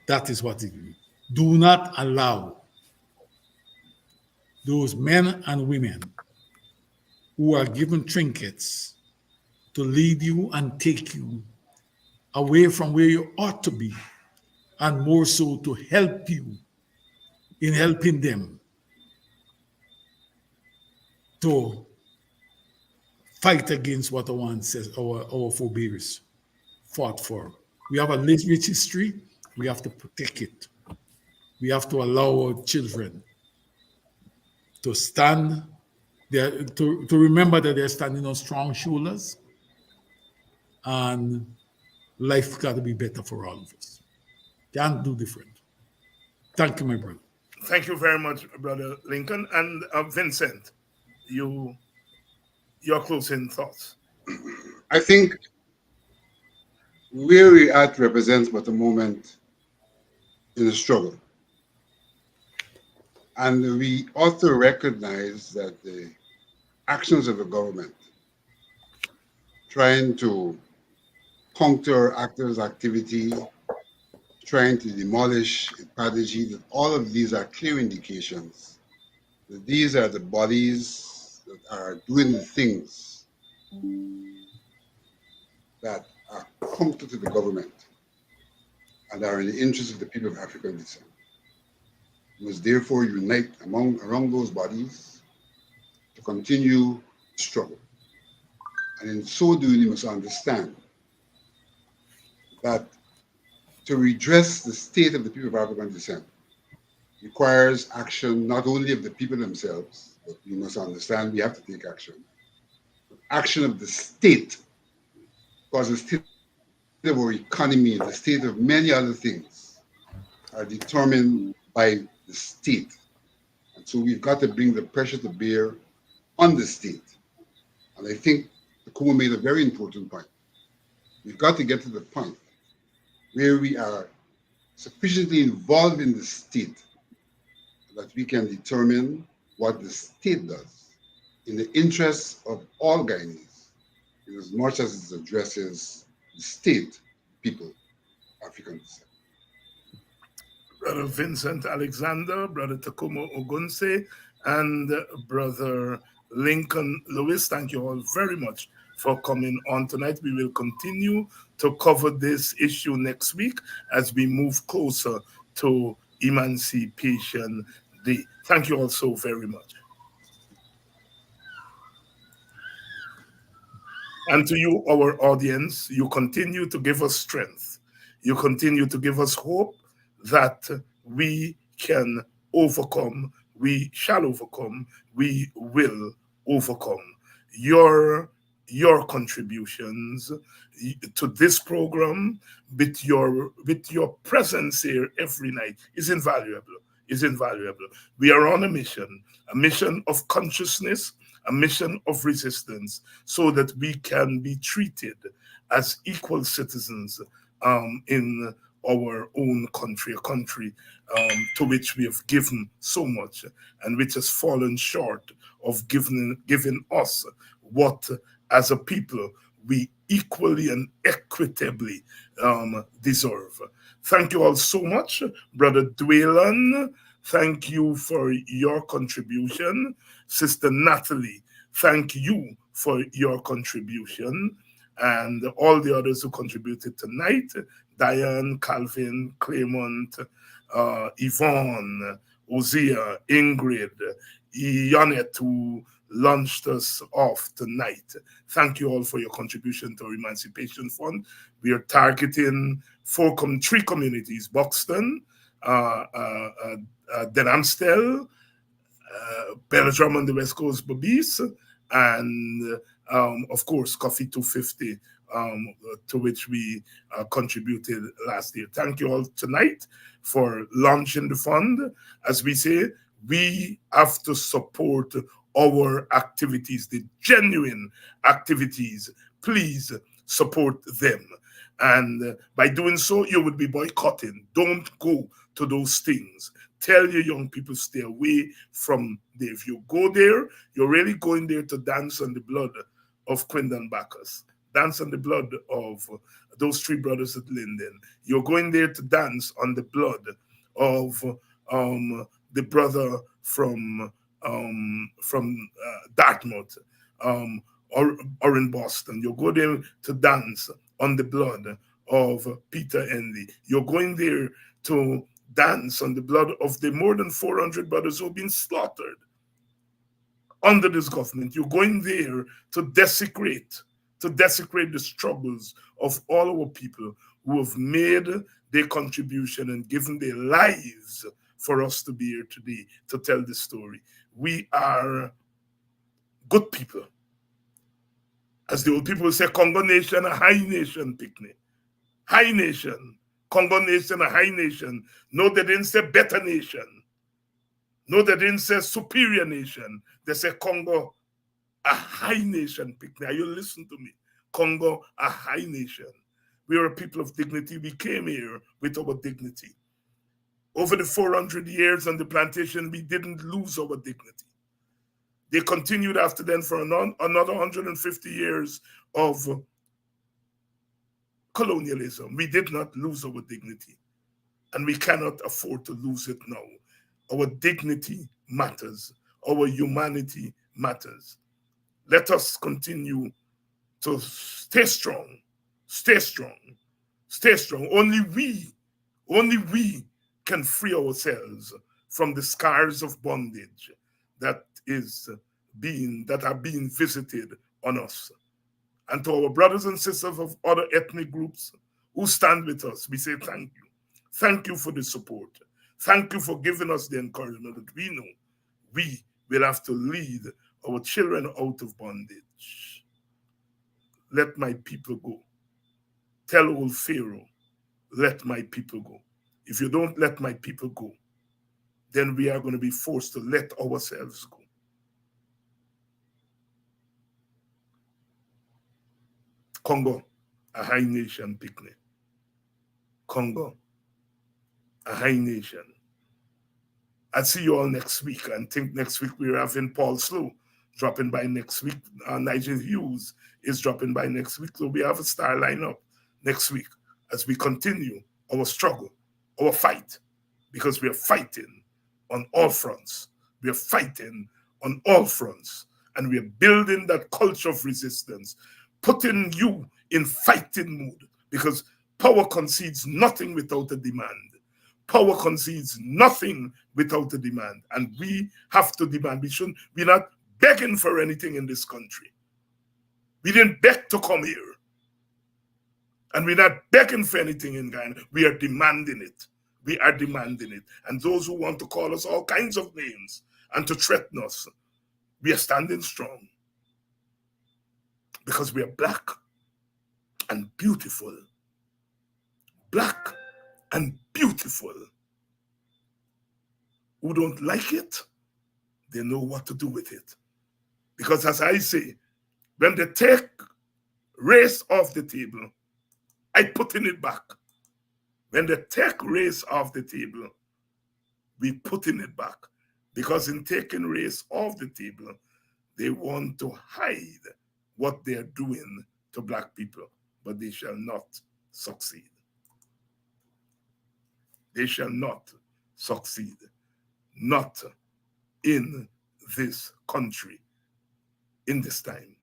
That is what it is. Do not allow those men and women who are given trinkets to lead you and take you away from where you ought to be, and more so to help you in helping them to fight against what our ancestors, our forebears fought for. We have a rich history. We have to protect it. We have to allow our children to stand there, to remember that they're standing on strong shoulders, and life got to be better for all of us. Can't do different. Thank you, my brother. Thank you very much, Brother Lincoln. And Vincent, your closing thoughts. I think where we're at represents but a moment in the struggle. And we ought to recognize that the actions of the government trying to counter actors' activity, trying to demolish Prodigy, that all of these are clear indications that these are the bodies that are doing the things that are counter to the government and are in the interest of the people of African descent. We must therefore unite around those bodies to continue the struggle. And in so doing, we must understand that to redress the state of the people of African descent requires action not only of the people themselves, but we must understand we have to take action. But action of the state, because the state of our economy, the state of many other things are determined by the state. And so we've got to bring the pressure to bear on the state. And I think Tacuma made a very important point. We've got to get to the point where we are sufficiently involved in the state that we can determine what the state does in the interests of all Guyanese, in as much as it addresses the state, people, African descent. Brother Vincent Alexander, Brother Tacuma Ogunseye, and Brother Lincoln Lewis, thank you all very much for coming on tonight. We will continue to cover this issue next week as we move closer to Emancipation Day. Thank you all so very much. And to you, our audience, you continue to give us strength. You continue to give us hope that we can overcome, we shall overcome, we will overcome. Your contributions to this program with your presence here every night is invaluable. is invaluable. We are on a mission of consciousness, a mission of resistance, so that we can be treated as equal citizens in our own country, a country to which we have given so much and which has fallen short of giving us what, as a people, we equally and equitably deserve. Thank you all so much, Brother Dwaylen. Thank you for your contribution. Sister Natalie, thank you for your contribution. And all the others who contributed tonight, Diane, Calvin, Clement, Yvonne, Ozia, Ingrid, Ionet, who launched us off tonight. Thank you all for your contribution to our Emancipation Fund. We are targeting three communities: Buxton, Denhamstel, Belgium on the West Coast, Babis, and of course, Coffee 250, to which we contributed last year. Thank you all tonight for launching the fund. As we say, we have to support our activities, the genuine activities. Please support them. And by doing so, you would be boycotting. Don't go to those things. Tell your young people, stay away from there. If you go there, you're really going there to dance on the blood of Quindon Bacchus, dance on the blood of those three brothers at Linden. You're going there to dance on the blood of the brother from Dartmouth or in Boston. You're going there to dance on the blood of Peter Henley. You're going there to dance on the blood of the more than 400 brothers who have been slaughtered under this government. You're going there to desecrate the struggles of all our people who have made their contribution and given their lives for us to be here today to tell the story. We are good people. As the old people say, Congo nation, a high nation, picnic. High nation. Congo nation, a high nation. No, they didn't say better nation. No, they didn't say superior nation. They say Congo, a high nation, picnic. Are you listening to me? Congo, a high nation. We are a people of dignity. We came here with our dignity. Over the 400 years on the plantation, we didn't lose our dignity. They continued after then for another 150 years of colonialism. We did not lose our dignity, and we cannot afford to lose it now. Our dignity matters. Our humanity matters. Let us continue to stay strong, stay strong, stay strong. Only we can free ourselves from the scars of bondage that are being visited on us. And to our brothers and sisters of other ethnic groups who stand with us, we say thank you. Thank you for the support. Thank you for giving us the encouragement that we know we will have to lead our children out of bondage. Let my people go. Tell old Pharaoh, let my people go. If you don't let my people go, then we are going to be forced to let ourselves go. Congo, a high nation, picnic. Congo, a high nation. I'll see you all next week. I think next week we're having Paul Slow dropping by next week. Nigel Hughes is dropping by next week. So we have a star lineup next week as we continue our struggle, our fight, because we are fighting on all fronts. We are fighting on all fronts, and we are building that culture of resistance, putting you in fighting mood, because power concedes nothing without a demand. Power concedes nothing without a demand, and we have to demand. We're not begging for anything in this country. We didn't beg to come here. And we're not begging for anything in Ghana. We are demanding it. We are demanding it. And those who want to call us all kinds of names and to threaten us, we are standing strong. Because we are black and beautiful. Black and beautiful. who don't like it, they know what to do with it. Because as I say, when they take race off the table, I put in it back. When they take race off the table, we put in it back. Because in taking race off the table, they want to hide what they're doing to black people, but they shall not succeed. They shall not succeed. Not in this country, in this time.